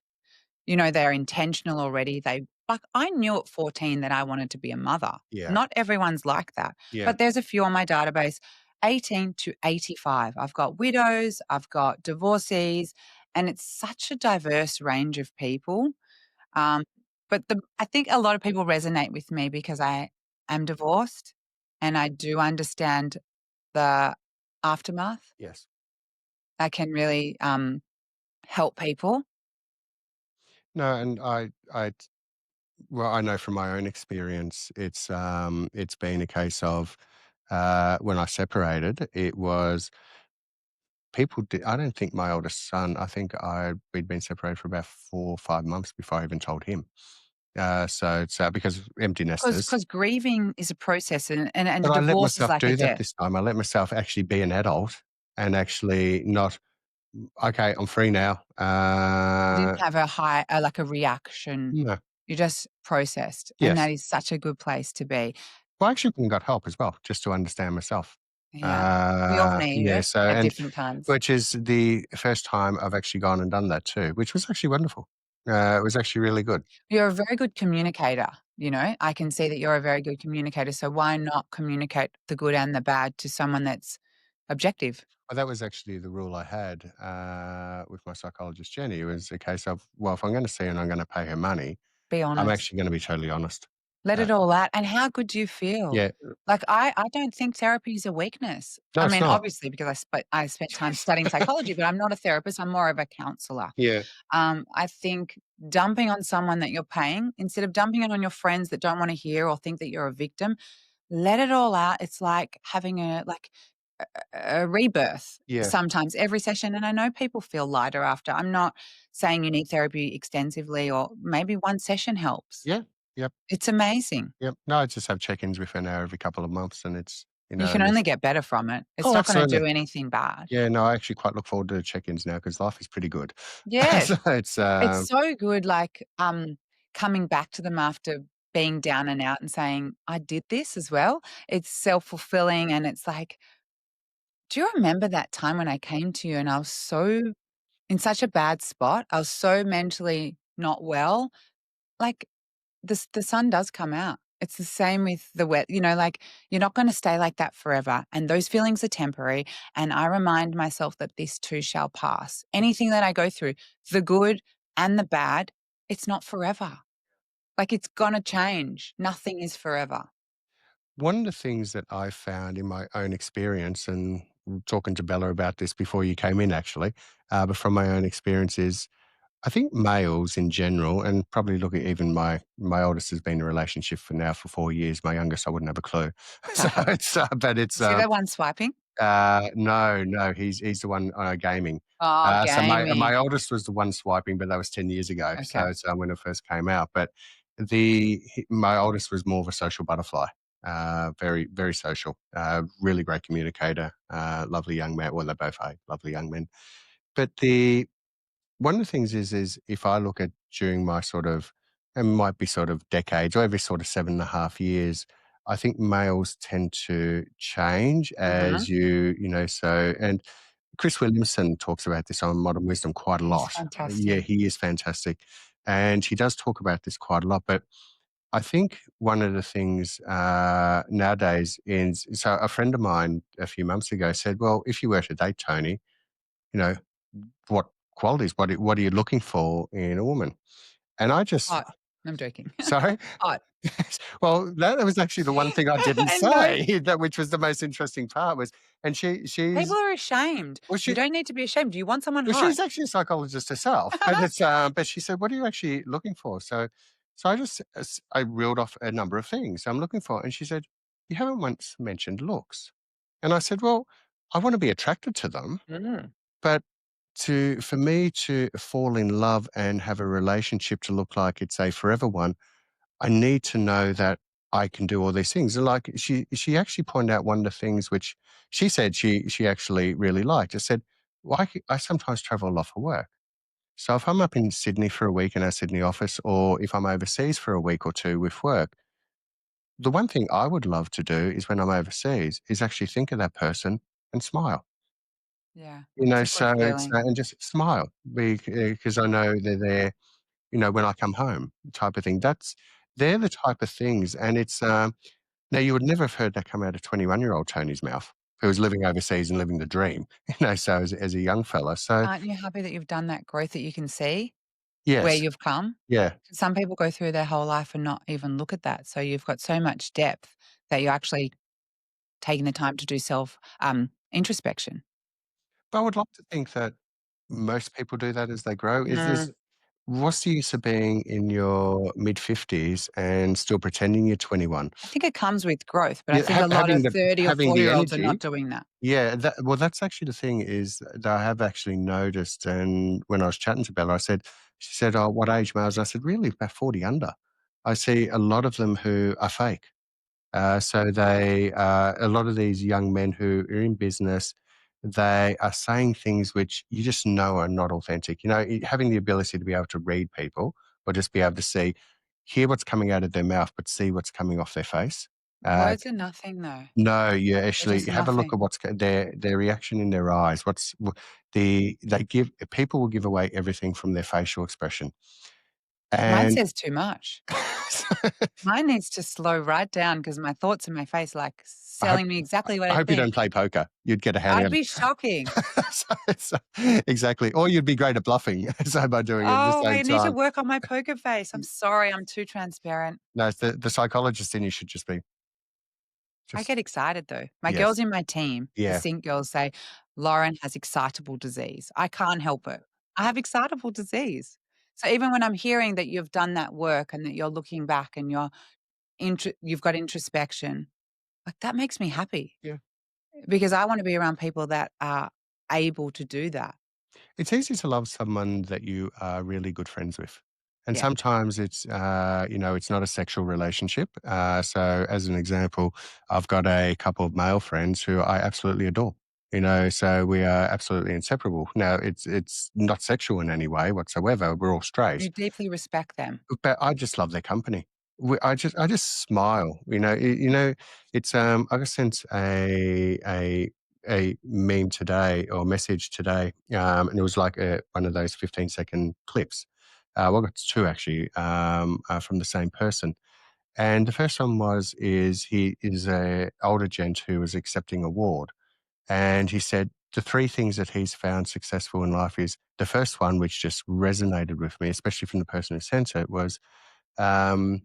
They're intentional already. I knew at 14 that I wanted to be a mother. yeah, Not everyone's like that, yeah, but there's a few on my database, 18 to 85. I've got widows, I've got divorcees, and it's such a diverse range of people. Um, but I think a lot of people resonate with me because I am divorced and I do understand the aftermath. yes. I can really help people. No, and well, I know from my own experience, it's been a case of when I separated, it was people did. I don't think my oldest son, I think we'd been separated for about 4 or 5 months before I even told him. So it's, because empty nesters. Because grieving is a process and a But I let divorce is myself like a do that death. this time. I let myself actually be an adult and actually not, "Okay, I'm free now." You didn't have like a reaction. No. You just processed, and Yes. that is such a good place to be. Well, I actually went and got help as well, just to understand myself. Yeah. We all need Yeah, it so at and different times. which is the first time I've actually gone and done that too, which was actually wonderful. It was actually really good. You're a very good communicator, you know? I can see that you're a very good communicator, so why not communicate the good and the bad to someone that's objective? Well, that was actually the rule I had, with my psychologist, Jenny. It was a case of, well, if I'm gonna see her and I'm gonna pay her money, Be I'm honest. actually gonna be totally honest. Let Uh, it all out, and how good do you feel? yeah. Like, I don't think therapy is a weakness. No, I it's mean, not. obviously, because I spent time studying psychology, but I'm not a therapist, I'm more of a counselor. Yeah. I think dumping on someone that you're paying, instead of dumping it on your friends that don't wanna hear or think that you're a victim, let it all out. It's like having a rebirth Yeah. sometimes every session, and I know people feel lighter after. I'm not saying you need therapy extensively or maybe one session helps. Yeah. Yep. It's amazing. Yep. No, I just have check-ins with her now every couple of months, and it's, You can and only it's, get better from it. It's oh, not gonna absolutely. do anything bad. Yeah, no, I actually quite look forward to the check-ins now because life is pretty good. Yes. So it's, It's so good, like, coming back to them after being down and out and saying, "I did this as well." It's self-fulfilling, and it's like, "Do you remember that time when I came to you and I was so in such a bad spot? I was so mentally not well." Like, the sun does come out. It's the same with the wet, like, you're not gonna stay like that forever, and those feelings are temporary, and I remind myself that this too shall pass. Anything that I go through, the good and the bad, it's not forever. Like, it's gonna change. Nothing is forever. one of the things that I found in my own experience, and talking to Bella about this before you came in actually, but from my own experience is I think males in general, and probably look at even my oldest has been in a relationship for now for 4 years. My youngest, I wouldn't have a clue. So it's, but it's, Is he the one swiping? no, no, he's the one, gaming. Oh, So my gaming. oldest was the one swiping, but that was 10 years ago. So Okay. it's, when it first came out. But my oldest was more of a social butterfly, very, very social, really great communicator, lovely young man. Well, they both are lovely young men. But one of the things is if I look at during my sort of, it might be sort of decades or every sort of 7.5 years, I think males tend to change Mhm. as so, and Chris Williamson talks about this on Modern Wisdom quite a He's lot. Yeah, fantastic. he is fantastic. And he does talk about this quite a lot. But I think one of the things, nowadays is, so a friend of mine a few months ago said, well, if you were to date Tony, you know, what qualities, what are you looking for in a woman? And I just, Hot. I'm joking. sorry? Hot. Well, that was actually the one thing I didn't And no say, that which was the most interesting part was, and people she's, are ashamed. well, You she, don't need to be ashamed. Do you want someone well, hot? she's actually a psychologist herself, but it's, but she said, "What are you actually looking for?" So I just, I reeled off a number of things I'm looking for, and she said, "You haven't once mentioned looks," and I said, "Well, I want to be attracted to them, Mm. but for me to fall in love and have a relationship to look like it's a forever one, I need to know that I can do all these things." And like she actually pointed out one of the things which she said she actually really liked. I said, "Well, I sometimes travel a lot for work. So if I'm up in Sydney for a week in our Sydney office, or if I'm overseas for a week or two with work, the one thing I would love to do is when I'm overseas is actually think of that person and smile." Yeah, it's a good So it's, feeling. and just smile because I know they're there, when I come home, type of thing. They're the type of things, and it's, now you would never have heard that come out of 21-year-old Tony's mouth, who was living overseas and living the dream, so as a young fella. So Aren't you happy that you've done that growth that you can see where yes, you've come? yeah. Some people go through their whole life and not even look at that. So you've got so much depth that you're actually taking the time to do self introspection. But I would like to think that most people do that as they grow. Is Mm, this what's the use of being in your mid-50s and still pretending you're 21? I think it comes with growth, but I Yeah, think a lot of 30 or having the 40-year-olds are not energy. doing that. Yeah, that's actually the thing is that I have actually noticed, and when I was chatting to Bella, she said, "Oh, what age males?" I said, "Really, about 40 under." I see a lot of them who are fake. So a lot of these young men who are in business, they are saying things which you just know are not authentic. You know, having the ability to be able to read people or just be able to hear what's coming out of their mouth, but see what's coming off their face. Uh, Words are nothing though. no, you They're actually just have a look nothing. at their reaction in their eyes. They give people will give away everything from their facial expression, Mine and says too much. Mine needs to slow right down because my thoughts in my face, like, I hope selling me exactly what I I hope you think. don't play poker. You'd get a hand I'd out. be shocking. So exactly, or you'd be great at bluffing, so by doing it at the Oh, same I need to time. work on my poker face. I'm sorry, I'm too transparent. No, it's the psychologist in you should I just get excited though. My yes, girls in my team, the yeah, sync girls say, Lauren has excitable disease. I can't help it. I have excitable disease. So even when I'm hearing that you've done that work and that you're looking back and you've got introspection, like that makes me happy yeah. because I want to be around people that are able to do that. It's easy to love someone that you are really good friends with. And Yeah. sometimes it's not a sexual relationship. So, as an example, I've got a couple of male friends who I absolutely adore. So we are absolutely inseparable. Now, it's not sexual in any way whatsoever. We're all straight, You deeply respect them. but I just love their company. I just smile. It's I just sent a meme today or message today, and it was like one of those 15-second clips. Well, it's two actually from the same person. And the first one he is a older gent who was accepting award, and he said the three things that he's found successful in life is the first one, which just resonated with me, especially from the person who sent it, was um,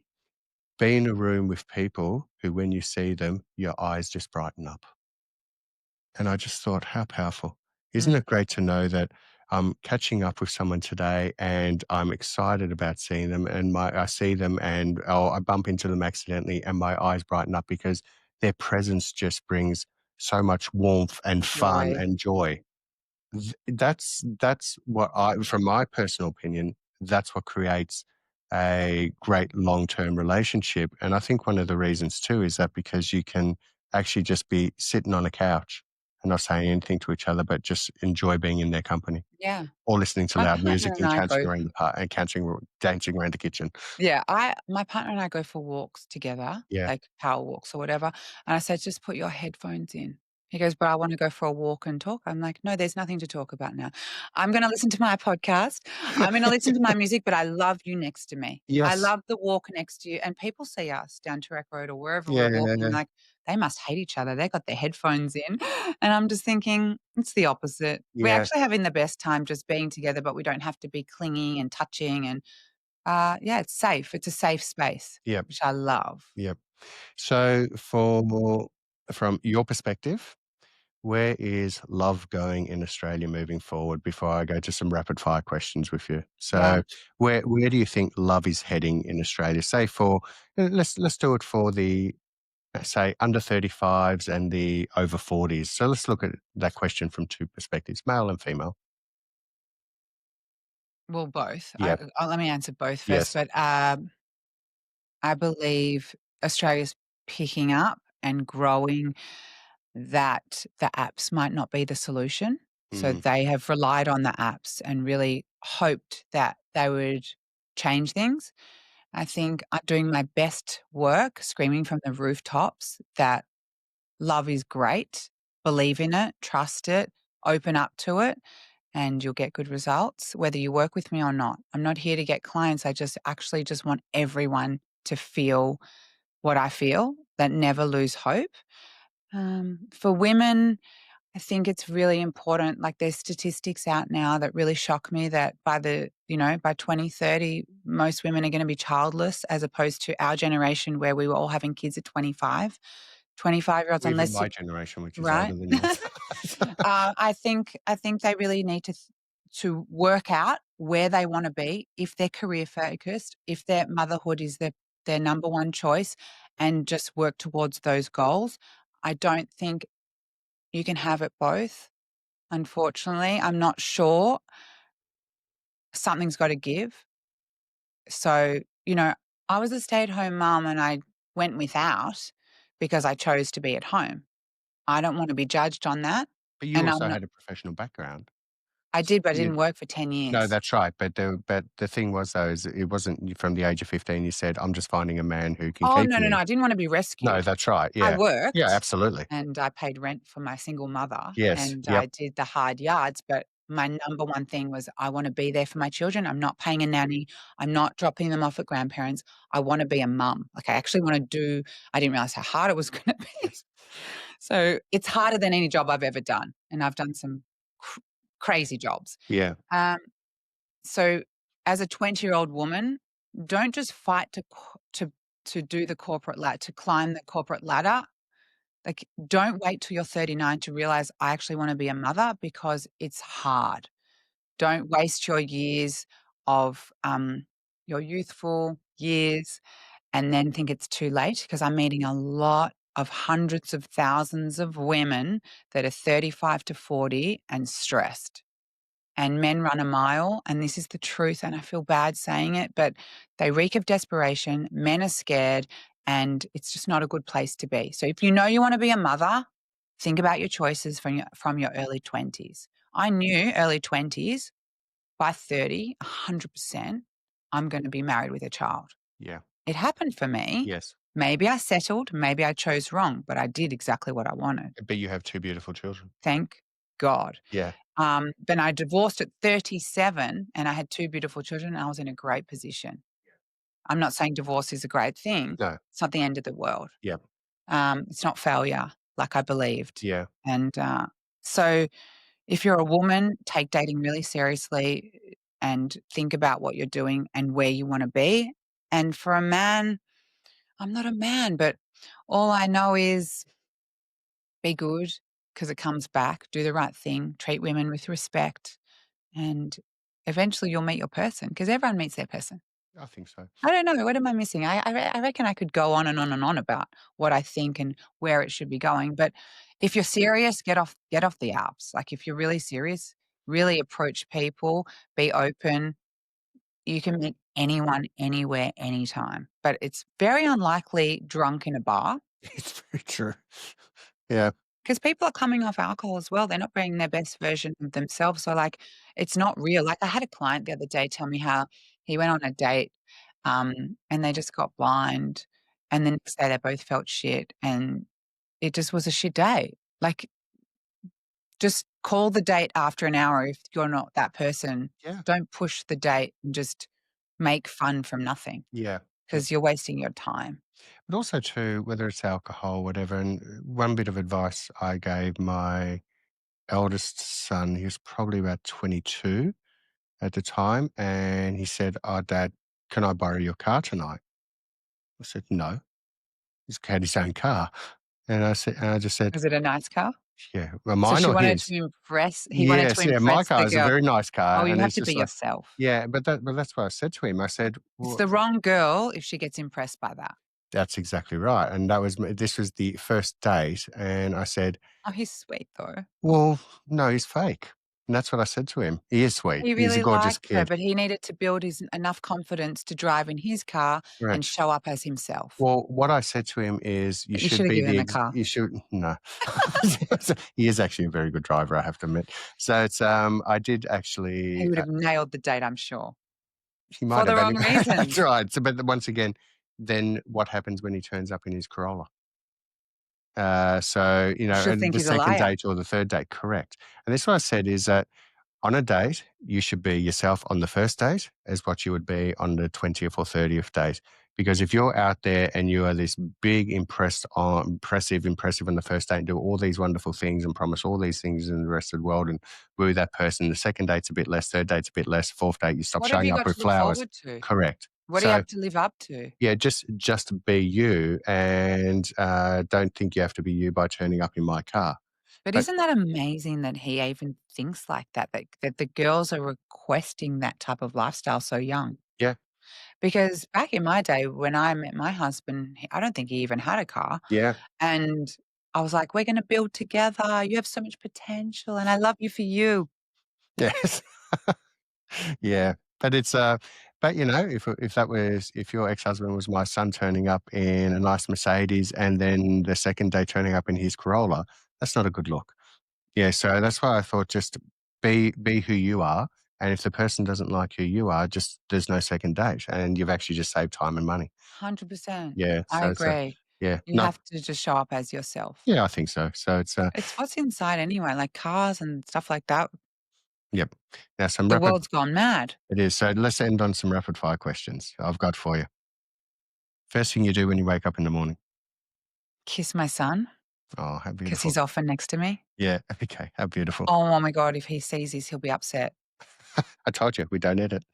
be in a room with people who, when you see them, your eyes just brighten up. And I just thought, how powerful. Isn't Mm. it great to know that I'm catching up with someone today and I'm excited about seeing them and I see them and I bump into them accidentally and my eyes brighten up because their presence just brings so much warmth and fun Joy. and joy. That's what from my personal opinion, that's what creates a great long-term relationship. And I think one of the reasons too is that because you can actually just be sitting on a couch and not saying anything to each other, but just enjoy being in their company Yeah. or listening to My loud partner music and and I countering go around the park and dancing around the kitchen. Yeah, my partner and I go for walks together, Yeah. like power walks or whatever, and I said, "Just put your headphones in." He goes, "But I wanna go for a walk and talk." I'm like, "No, there's nothing to talk about now. I'm gonna listen to my podcast. I'm gonna listen to my music, but I love you next to me. I Yes. love the walk next to you." And people see us down Turek Road or wherever we're walking, Yeah. like, "They must hate each other. They got their headphones in." And I'm just thinking, it's the opposite. We're Yeah. actually having the best time just being together, but we don't have to be clingy and touching and yeah, it's safe. It's a safe space, Yep. which I love. Yep. So from your perspective, where is love going in Australia moving forward before I go to some rapid fire questions with you? Yeah. So where do you think love is heading in Australia? Say let's do it for the say under 35s and the over 40s. So let's look at that question from two perspectives, male and female. Well, both. Yeah. Let me answer both first, Yes. but, I believe Australia's picking up and growing that the apps might not be the solution. So Mm, they have relied on the apps and really hoped that they would change things. I think I'm doing my best work screaming from the rooftops that love is great, believe in it, trust it, open up to it, and you'll get good results, whether you work with me or not. I'm not here to get clients. I just actually just want everyone to feel what I feel, that never lose hope. For women, I think it's really important. Like there's statistics out now that really shock me that by 2030, most women are going to be childless as opposed to our generation where we were all having kids at 25. 25-year-olds, even unless you my generation, which is right? older than yours. I think they really need to work out where they want to be, if they're career focused, if their motherhood is their number one choice, and just work towards those goals. I don't think you can have it both. Unfortunately, I'm not sure. Something's got to give. So, I was a stay-at-home mum and I went without because I chose to be at home. I don't want to be judged on that. But you And I'm also not had a professional background. I did, but I You didn't work for 10 No, years. that's right. But the thing was, though, is it wasn't from the age of 15 you said, "I'm just finding a man who can Oh, keep no, no, no, me." I didn't want to be No, rescued. that's right. I Yeah. Yeah, worked absolutely. and I paid rent for my single mother Yes. and I Yep. did the hard yards, but my number one thing was I wanna be there for my children. I'm not paying a nanny. I'm not dropping them off at grandparents. I wanna be a mum. Like, I actually wanna I didn't realize how hard it was gonna be. Yes. So, it's harder than any job I've ever done, and I've done some crazy jobs. Yeah. Um, so as a 20-year-old woman, don't just fight to do the corporate ladder, to climb the corporate ladder. Like, don't wait till you're 39 to realize I actually want to be a mother because it's hard. Don't waste your years of your youthful years and then think it's too late because I'm meeting a lot of hundreds of thousands of women that are 35 to 40 and stressed. And men run a mile, and this is the truth, and I feel bad saying it, but they reek of desperation. Men are scared, and it's just not a good place to be. So if you know you want to be a mother, think about your choices from your early 20s. I knew early 20s, by 30, 100%, I'm going to be married with a child. Yeah. It happened for me. Yes. Maybe I settled, maybe I chose wrong, but I did exactly what I wanted. But you have 2 beautiful children. Thank God. Yeah. Then I divorced at 37 and I had 2 beautiful children, and I was in a great position. I'm not saying divorce is a great thing. No. It's not the end of the world. Yeah. It's not failure like I believed. Yeah. And so if you're a woman, take dating really seriously and think about what you're doing and where you want to be. And for a man, I'm not a man, but all I know is be good because it comes back, do the right thing, treat women with respect, and eventually you'll meet your person because everyone meets their person. I think so. I don't know. What am I missing? I reckon I could go on and on and on about what I think and where it should be going. But if you're serious, get off the apps. Like if you're really serious, really approach people, be open. You can meet anyone, anywhere, anytime. But it's very unlikely drunk in a bar. It's very true. Yeah. Because people are coming off alcohol as well. They're not being their best version of themselves. So, like, it's not real. Like, I had a client the other day tell me how he went on a date, and they just got blind, and the next day they both felt shit, and it just was a shit day. Like, just call the date after an hour if you're not that person. Yeah. Don't push the date and just make fun from nothing Yeah. because you're wasting your time. But also too, whether it's alcohol, whatever, and one bit of advice I gave my eldest son, he was probably about 22 at the time, and he said, "Oh, Dad, can I borrow your car tonight?" I said, "No." He's had his own car. And I just said, Was it a nice car? "Yeah, well, So mine she or wanted his?" to impress he wanted to Yes, yeah, my impress car the is a girl. very nice Oh, car, you and have it's to be just like, yourself. yeah, but that's what I said to him. I said, It's "Well, the wrong girl if she gets impressed by that. that's exactly right." And this was the first date, and I said, Oh, he's sweet though. "Well, no, he's fake." And that's what I said to him. He is sweet. He He's a really gorgeous liked her, kid. but he needed to build his enough confidence to drive in his car and Correct. show up as himself. Well, what I said to him is, "You But you should should have be given him a car. you should." No. He is actually a very good driver, I have to admit. So it's, I did He actually, would have nailed the date, I'm sure. he might For the have, wrong and that's reasons. right. So, but once again, then what happens when he turns up in his Corolla? So, She'll and think the he's a second liar. date or the third date, correct. And this is what I said is that on a date, you should be yourself on the first date as what you would be on the 20th or 30th date. Because if you're out there and you are this big, impressive on the first date, and do all these wonderful things and promise all these things in the rest of the world and woo that person, the second date's a bit less, third date's a bit less, fourth date, you stop What have showing you up got with to look flowers. forward to? Correct. What do you So, have to live up to? yeah, just be you, and don't think you have to be you by turning up in my car. But But isn't that amazing that he even thinks like that, that the girls are requesting that type of lifestyle so young? yeah, Because back in my day when I met my husband, I don't think he even had a car, yeah, and I was like, "We're gonna build together. You have so much potential, and I love you for you." yes. Yeah, but but you know, if that was if your ex-husband was my son turning up in a nice Mercedes and then the second day turning up in his Corolla, that's not a good look. Yeah, so that's why I thought just be who you are, and if the person doesn't like who you are, just there's no second date, and you've actually just saved time and money. 100%. Yeah, I so agree. yeah, You no, have to just show up as yourself. yeah, I think so. So It's what's inside anyway, like cars and stuff like that. yep. Now some The rapid world's gone mad. it is. So let's end on some rapid fire questions I've got for you. First thing you do when you wake up in the morning. Kiss my son Oh, how because beautiful. he's often next to me. Yeah, okay, how beautiful. Oh my god, if he sees this, he'll be upset. I told you we don't edit.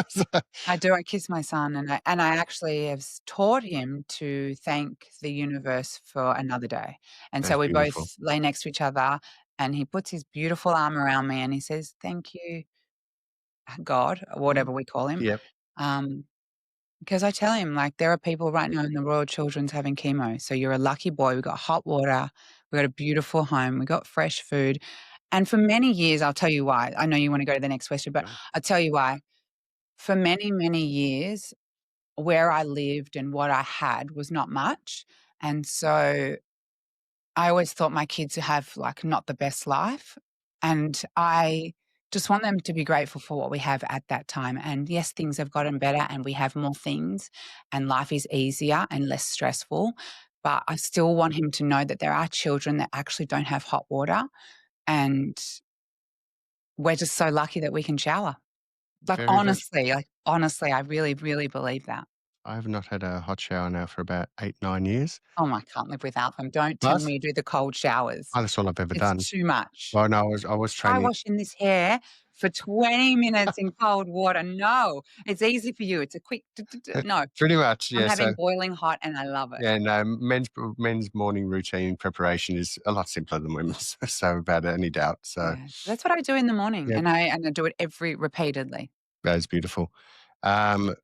So I do, I kiss my son, and I actually have taught him to thank the universe for another day, and so that's we both beautiful. lay next to each other, and he puts his beautiful arm around me, and he says, "Thank you, God," or Mm, whatever we call him, yep, um, because I tell him, like, "There are people right now in the Royal Children's having chemo, so you're a lucky boy, we got hot water, we got a beautiful home, we got fresh food," and for many years I'll tell you why. I know you wanna go to the next question, but right, I'll tell you why. For many, many years, where I lived and what I had was not much, and so I always thought my kids have, like, not the best life, and I just want them to be grateful for what we have at that time, and yes, things have gotten better and we have more things, and life is easier and less stressful, but I still want him to know that there are children that actually don't have hot water, and we're just so lucky that we can shower. very, very Like, honestly, I really, really believe that. I have not had a hot shower now for about 8, 9 years, Oh, I can't live without them. Don't tell but me you do the cold showers. that's all I've ever It's done. too much. Well, no, I was Try training washing this hair for 20 minutes in cold water. No, it's easy for you. It's a quick no, pretty much, I'm yeah, having so boiling hot and I love it. yeah, no, men's morning routine preparation is a lot simpler than women's, so without any doubt, so Yeah, that's what I do in the morning, yeah, and I do it repeatedly. that is beautiful. Um,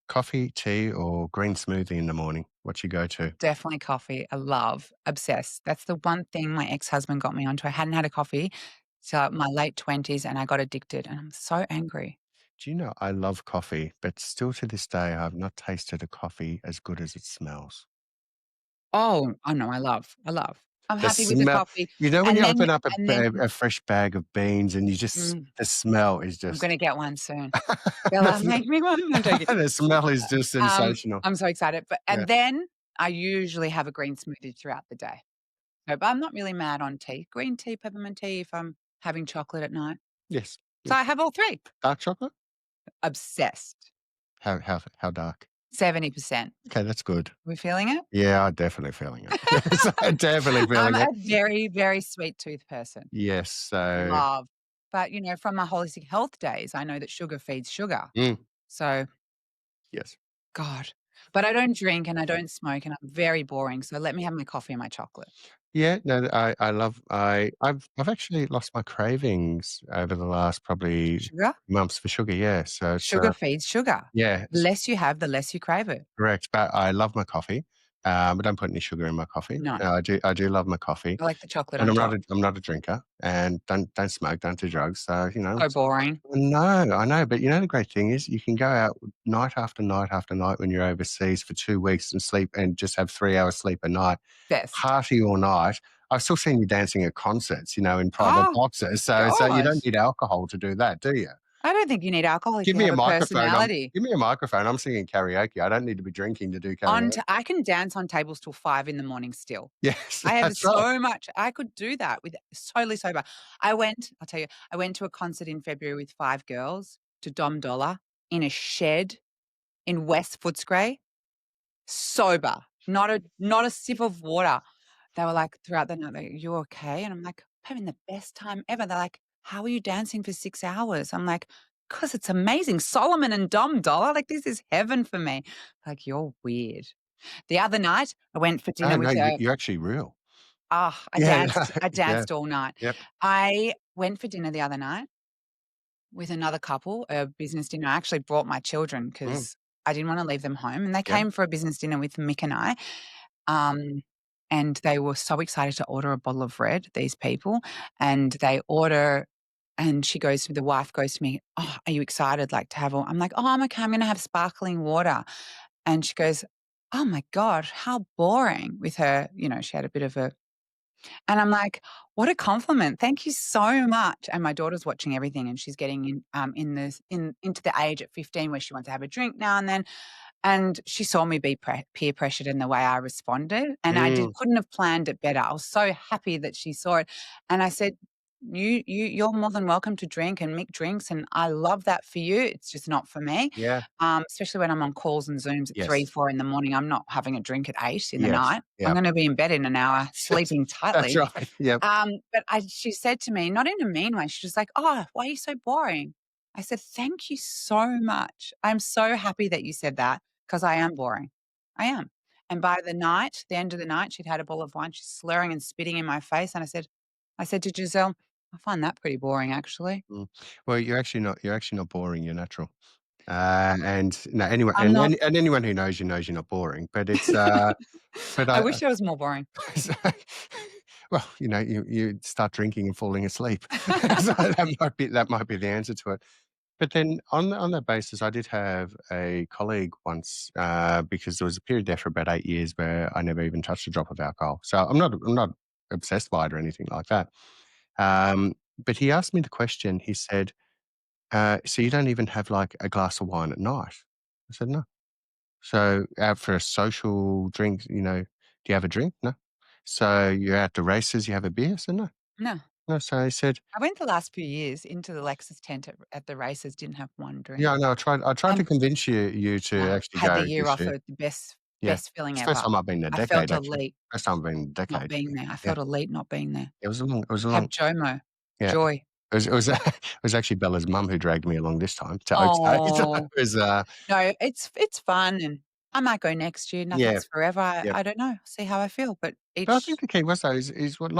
coffee, tea, or green smoothie in the morning? What you go to? Definitely coffee. I love, obsessed. That's the one thing my ex-husband got me onto. I hadn't had a coffee till my late 20s and I got addicted and I'm so angry. Do you know I love coffee, but still to this day, I've not tasted a coffee as good as it smells. Oh, I know, I love. I'm The happy with the smell coffee, you know, when and you then open up and then a fresh bag of beans and you just mm, the smell is I'm just gonna get one soon. the Bella, make me one. I'm joking. the smell is just sensational. I'm so excited, but Yeah. and then I usually have a green smoothie throughout the day. So, but I'm not really mad on tea. Green tea, peppermint tea if I'm having chocolate at night. Yes, So I yes. have all 3. Dark chocolate? Obsessed. How dark? 70%. Okay, that's good. We feeling it? Yeah, I'm definitely feeling it. So, definitely I'm feeling a it. very, very sweet tooth person. Yes, so Love. But, from my holistic health days, I know that sugar feeds sugar. mm, So, yes. God. But I don't drink and I don't smoke and I'm very boring. So let me have my coffee and my chocolate. Yeah, no, I love I've actually lost my cravings over the last probably Sugar? months for sugar, yeah, so it's, Sugar feeds sugar. yeah, The it's less you have, the less you crave it. correct, but I love my coffee. I don't put any sugar in my coffee. No, I do love my coffee, I like the chocolate and on I'm not top. a drinker and don't smoke, don't do drugs, so, So boring. no, I know, but the great thing is you can go out night after night after night when you're overseas for 2 weeks and sleep and just have 3 hours sleep a night, Best. party all night. I've still seen you dancing at concerts, in private Oh, boxes, so you don't gosh. need alcohol to do that, do you? I don't think you need alcohol if Give you me have a a microphone, personality. I'm singing karaoke, I don't need to be drinking to do On karaoke. t I can dance on tables till 5 in the morning still. Yes, I have that's right. so much I could do that with totally sober. I'll tell you, I went to a concert in February with 5 girls to Dom Dollar in a shed in West Footscray, sober, not a sip of water. They were like throughout the night, like, "You okay?" And I'm like, "I'm having the best time ever." They're like, "How are you dancing for 6 hours?" I'm like, "'Cause it's amazing. Solomon and Dom Dollar, like, this is heaven for me." Like, "You're weird." The other night, I went for No, dinner no, with you a you're actually real. I Yeah. danced I Yeah. danced all night. Yep. I went for dinner the other night with another couple, a business dinner. I actually brought my children Mm. because I didn't wanna leave them home, and they Yep. came for a business dinner with Mick and I, um, and they were so excited to order a bottle of red, these people, and they order and the wife goes to me, "Oh, are you excited, like, to have a" I'm like, "Oh, I'm okay, I'm gonna have sparkling water." And she goes, "Oh my god, how boring," with her she had a bit of a and I'm like, "What a compliment. Thank you so much." And my daughter's watching everything, and she's getting into the age at 15 where she wants to have a drink now and then. And she saw me be peer pressured in the way I responded, and Mm. couldn't have planned it better. I was so happy that she saw it, and I said, You're more than welcome to drink and make drinks, and I love that for you. It's just not for me." Yeah. Especially when I'm on calls and Zooms at 3, Yes. 4 in the morning. I'm not having a drink at 8 in the Yes. night. I'm Yep. gonna be in bed in an hour, Yes. sleeping That's tightly. right. Yep. But she said to me, not in a mean way, she's just like, "Oh, why are you so boring?" I said, "Thank you so much. I'm so happy that you said that because I am boring. I am." And by the end of the night, she'd had a bowl of wine. She's slurring and spitting in my face. And I said to Giselle, "I find that pretty boring, actually." Mm. Well, you're actually not boring, you're natural. And no, anyone I'm and not, and and anyone who knows you're not boring, but it's, but I I wish I was more boring. so well, you start drinking and falling asleep. So that might be the answer to it. But then on that basis, I did have a colleague once, because there was a period there for about 8 years where I never even touched a drop of alcohol. So I'm not obsessed by it or anything like that. But he asked me the question, he said, "So you don't even have, like, a glass of wine at night?" I said, "No." "So out for a social drink, do you have a drink?" "No." "So you're out to races, you have a beer?" I said, "No." No, "No." So he said, I went the last few years into the Lexus tent at the races, didn't have one "Yeah, drink. no, I tried to Um, convince you to nah, actually had the go year this off year." of the best Yeah. best feeling It's the first ever. time I've been in a I felt decade, actually. elite First time I've been in a not decade. being there. I Yeah. felt elite not being there. It was a Have long JOMO, yeah. joy. It was actually Bella's mum who dragged me along this time to Oaks. So it Oh, was, no, it's fun, and I might go next year. yeah, Nothing's forever. I yeah. I don't know. See how I feel, but But I think each the key was though is what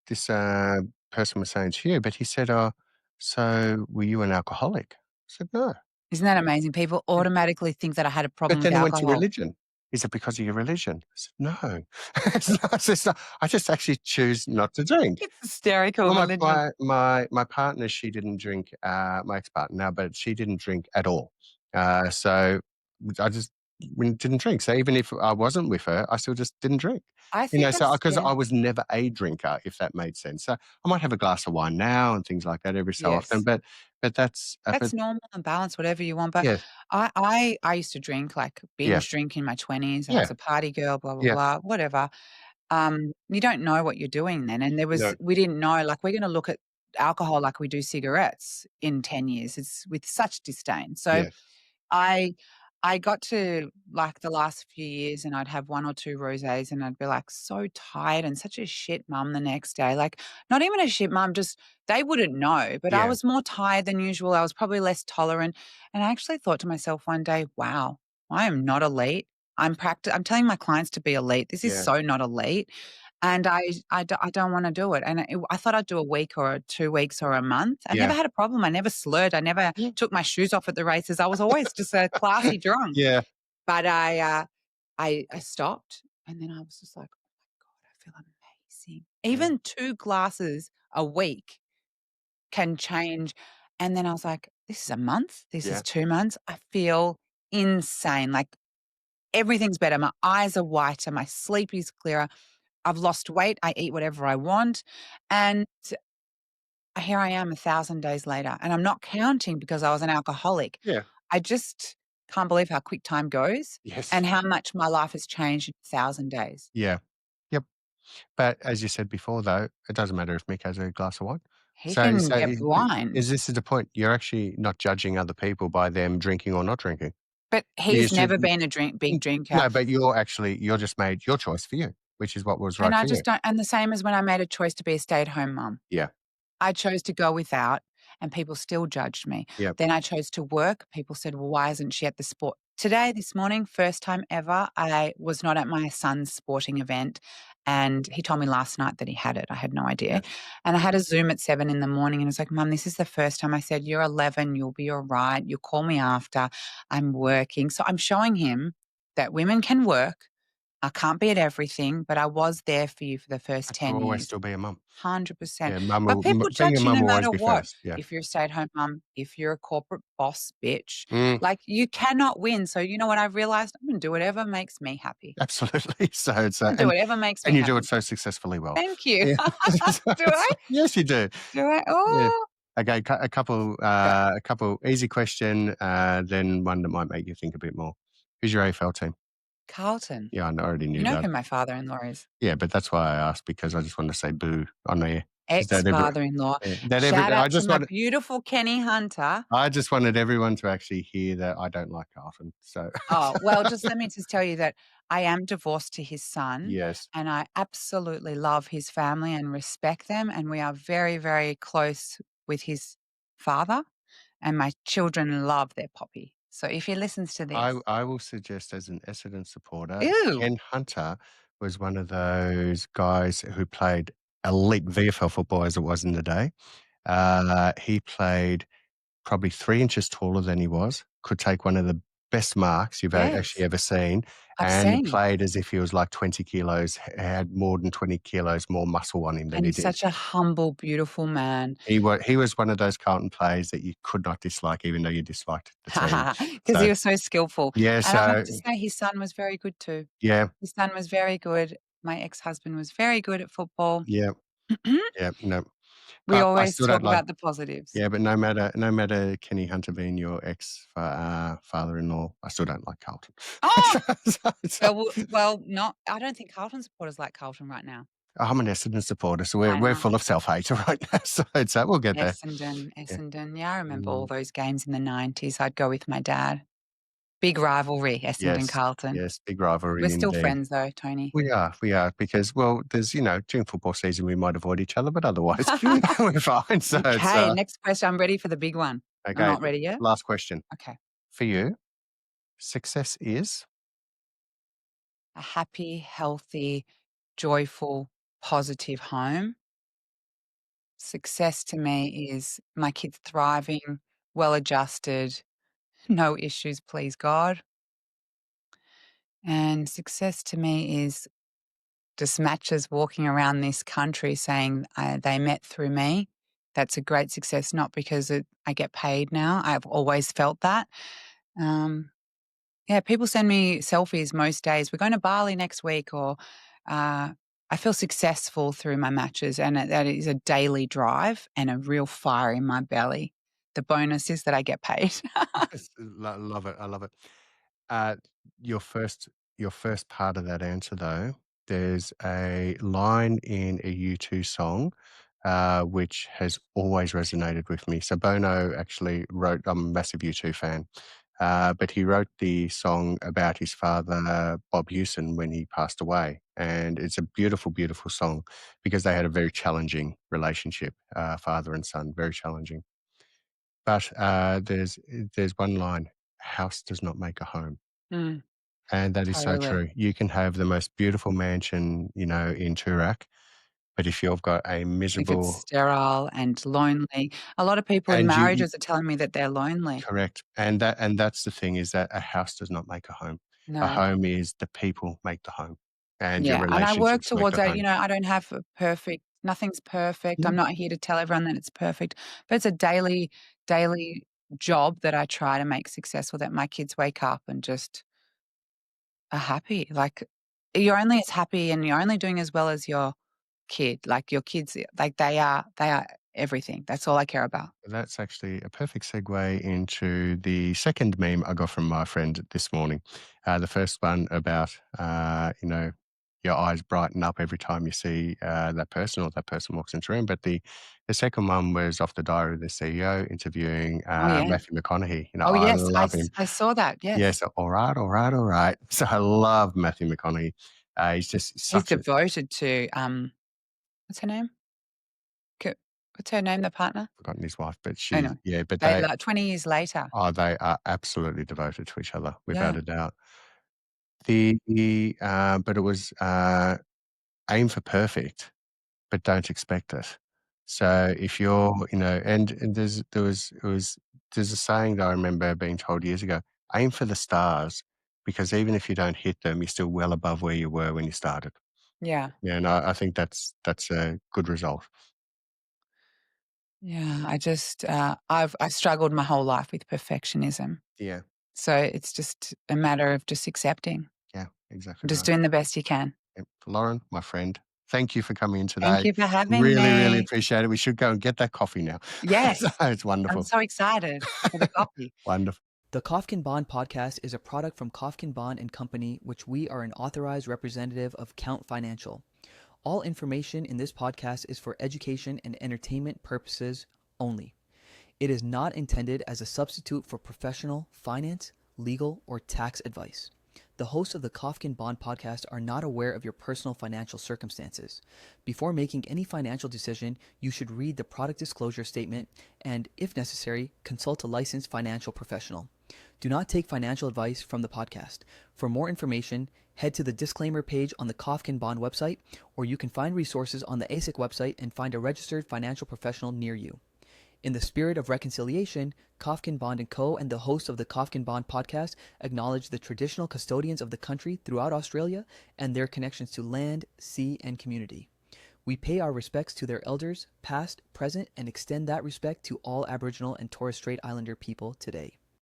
this, person was saying to you, but he said, "Oh, so were you an alcoholic?" I said, "No." isn't that amazing? People Yeah. automatically think that I had a But problem with then I went to alcohol. religion. "Is it because of your religion?" I said, "No." It's not. I just actually choose not to drink. It's hysterical Well, my religion. my my my partner, she didn't drink, my ex-partner now, but she didn't drink at all. So I just didn't drink. So even if I wasn't with her, I still just didn't drink. I think So that's because yeah. I was never a drinker, if that made sense. So I might have a glass of wine now and things like that every so often, Yes. but that's That's but normal and balanced, whatever you want, but yeah, I used to drink, like, yeah, binge drink in my 20s. I yeah, was a party girl, blah, blah, yeah. blah, whatever. You don't know what you're doing then, and No, we didn't know, like, we're gonna look at alcohol like we do cigarettes in 10 years. It's with such disdain. So yeah, I I got to, like, the last few years, and I'd have 1 or 2 rosés, and I'd be, like, so tired and such a shit mum the next day, like, not even a shit mum, just they wouldn't know, but I yeah, was more tired than usual, I was probably less tolerant, and I actually thought to myself one day, "Wow, I am not elite. I'm telling my clients to be elite. This is yeah, so not elite." And I don't wanna do it, and I thought I'd do a week or 2 weeks or a month. I never yeah, had a problem, I never slurred, I never yeah, took my shoes off at the races, I was always just a classy drunk. yeah, But I stopped, and then I was just like, "Oh my god, I feel amazing." yeah, Even 2 glasses a week can change, and then I was like, "This is a month, this is yeah, 2 months, I feel insane, like, everything's better, my eyes are whiter, my sleep is clearer, I've lost weight, I eat whatever I want, and here I am 1,000 days later, and I'm not counting because I was an alcoholic. yeah, I just can't believe how quick time goes yes, and how much my life has changed in 1,000 days. yeah. Yep. But as you said before, though, it doesn't matter if Mick has a glass of wine. He So can so get I wine, is this is the point, you're actually not judging other people by them drinking or not drinking. but You he's should never been a big drinker, no, but you're just made your choice for you, which is what was and right I for you. just don't and the same as when I made a choice to be a stay-at-home mum. Yeah. I chose to go without, and people still judged me. Yep. Then I chose to work. People said, "Well, why isn't she at the sport?" Today, this morning, first time ever, I was not at my son's sporting event, And he told me last night that he had it. I had no idea. Yes. And I had a Zoom at 7 in the morning and I was like, Mum, this is the first time. I said, you're 11. You'll be all right. You'll call me after. I'm working. So I'm showing him that women can work. I can't be at everything, but I was there for you for the first And to 10 always years. still be a mum. 100%. Yeah, But people being a judge you mum no will always matter be what. first. Yeah. If you're a stay-at-home mum, if you're a corporate boss bitch, Mm, like you cannot win. So you know what I've realized? I'm gonna do whatever makes me happy. absolutely. So it's, I'm gonna do whatever makes me and you do it happy. so successfully well. Thank you. Yeah. Do I? Yes, you do. Do I? Yeah. Oh, Okay, go. a couple easy question, then one that might make you think a bit more. Who's your AFL team? Carlton. Yeah, I already You knew know that. who my father-in-law is? Yeah, but that's why I asked because I just want to say boo on there because Ex-father-in-law. that every Shout out to my beautiful Kenny Hunter. I just wanted everyone to actually hear that I don't like Carlton. So Oh, well, just let me just tell you that I am divorced to his son, yes, and I absolutely love his family and respect them, and we are very, very close with his father, and my children love their poppy. So if he listens to this. I will suggest as an Essendon supporter, Ew. Ken Hunter was one of those guys who played elite VFL football as it was in the day. He played probably 3 inches taller than he was, could take one of the best marks you've actually Yes, ever seen, I've and seen. played as if he was like 20 kilos, had more than 20 kilos more muscle on him than And he he's did. such a humble, beautiful man. He was one of those Carlton players that you could not dislike even though you disliked the team. 'Cause So, he was so skillful, yeah, and I have so to say his son was very good too. yeah, His son was very good. My ex-husband was very good at football. yeah, yeah, no. We But I always still don't talk like about the positives. yeah, but no matter Kenny Hunter being your father-in-law, I still don't like Carlton. Oh! So Well, not I don't think Carlton supporters like Carlton right now. I'm an Essendon supporter, so I we're know. full of self-hate right now, so it's we'll get there. Essendon, Yeah. Essendon. Yeah, I remember all Mm, those games in the '90s. I'd go with my dad. Big rivalry, Essendon yes, Carlton. yes, big We're rivalry still indeed. friends though, Tony. We are, because, well, there's during football season, we might avoid each other, but otherwise, we're fine, so it's, Okay, next question. I'm ready for the big one. I'm okay, not ready yet? last question. Okay. For you, success is? A happy, healthy, joyful, positive home. Success to me is my kids thriving, well adjusted, no issues, please God. And success to me is just matches walking around this country saying they met through me. That's a great success, not because I get paid now. I've always felt that. Um, yeah, people send me selfies most days. We're going to Bali next week, or I feel successful through my matches, and that is a daily drive and a real fire in my belly. The bonus is that I get paid. Yes, love it, I love it. Uh, your first part of that answer, though, there's a line in a U2 song, which has always resonated with me. So Bono actually wrote I'm a massive U2 fan, but he wrote the song about his father, Bob Hewson, when he passed away, and it's a beautiful, beautiful song because they had a very challenging relationship, father and son, very challenging. But, there's one line, "House does not make a home." Mm, And that is so totally. true. You can have the most beautiful mansion, in Toorak, but if you've got a If it's miserable sterile and lonely, a lot of people in and you marriages are telling me that they're lonely. correct, and that's the thing is that a house does not make a home. A No. home is the people make the home, and your Yeah, and I work relationships make towards the that, home. I don't have a perfect nothing's perfect. Yeah, I'm not here to tell everyone that it's perfect, but it's a daily job that I try to make successful, that my kids wake up and just are happy. Like, you're only as happy and you're only doing as well as your kid. Like, your kids, like, they are everything. That's all I care about. that's actually a perfect segue into the second meme I got from my friend this morning. The first one about, your eyes brighten up every time you see that person or that person walks into the room. But the second one was off the Diary of the CEO interviewing Oh, yeah. Matthew McConaughey. Oh, I yes, love him. I saw that, yes. Yes, all right, all right, all right. So I love Matthew McConaughey. He's just He's such a devoted to, what's her name? K What's her name, the partner? forgotten his wife, but she's Anyway, yeah, but they like 20 years later. they are absolutely devoted to each other without Yeah. a doubt. But it was, aim for perfect, but don't expect it. So if you're, and there's a saying that I remember being told years ago: aim for the stars, because even if you don't hit them, you're still well above where you were when you started. Yeah. Yeah, and I think that's a good result. Yeah. I've struggled my whole life with perfectionism. Yeah, So it's just a matter of just accepting, yeah, exactly just right. doing the best you can. Yep. Lauren, my friend, thank you for coming in Thank today. you for having Really, really me. appreciate it. We should go and get that coffee now. Yes. It's I'm wonderful. so excited for the coffee. Wonderful. The Kofkin Bond podcast is a product from Kofkin Bond and Company, which we are an authorized representative of Count Financial. All information in this podcast is for education and entertainment purposes only. It is not intended as a substitute for professional, finance, legal, or tax advice. The hosts of the Kofkin Bond podcast are not aware of your personal financial circumstances. Before making any financial decision, you should read the product disclosure statement and, if necessary, consult a licensed financial professional. Do not take financial advice from the podcast. For more information, head to the disclaimer page on the Kofkin Bond website, or you can find resources on the ASIC website and find a registered financial professional near you. In the spirit of reconciliation, Kofkin Bond Co. and the hosts of the Kofkin Bond podcast acknowledge the traditional custodians of the country throughout Australia and their connections to land, sea, and community. We pay our respects to their elders, past, present, and extend that respect to all Aboriginal and Torres Strait Islander people today.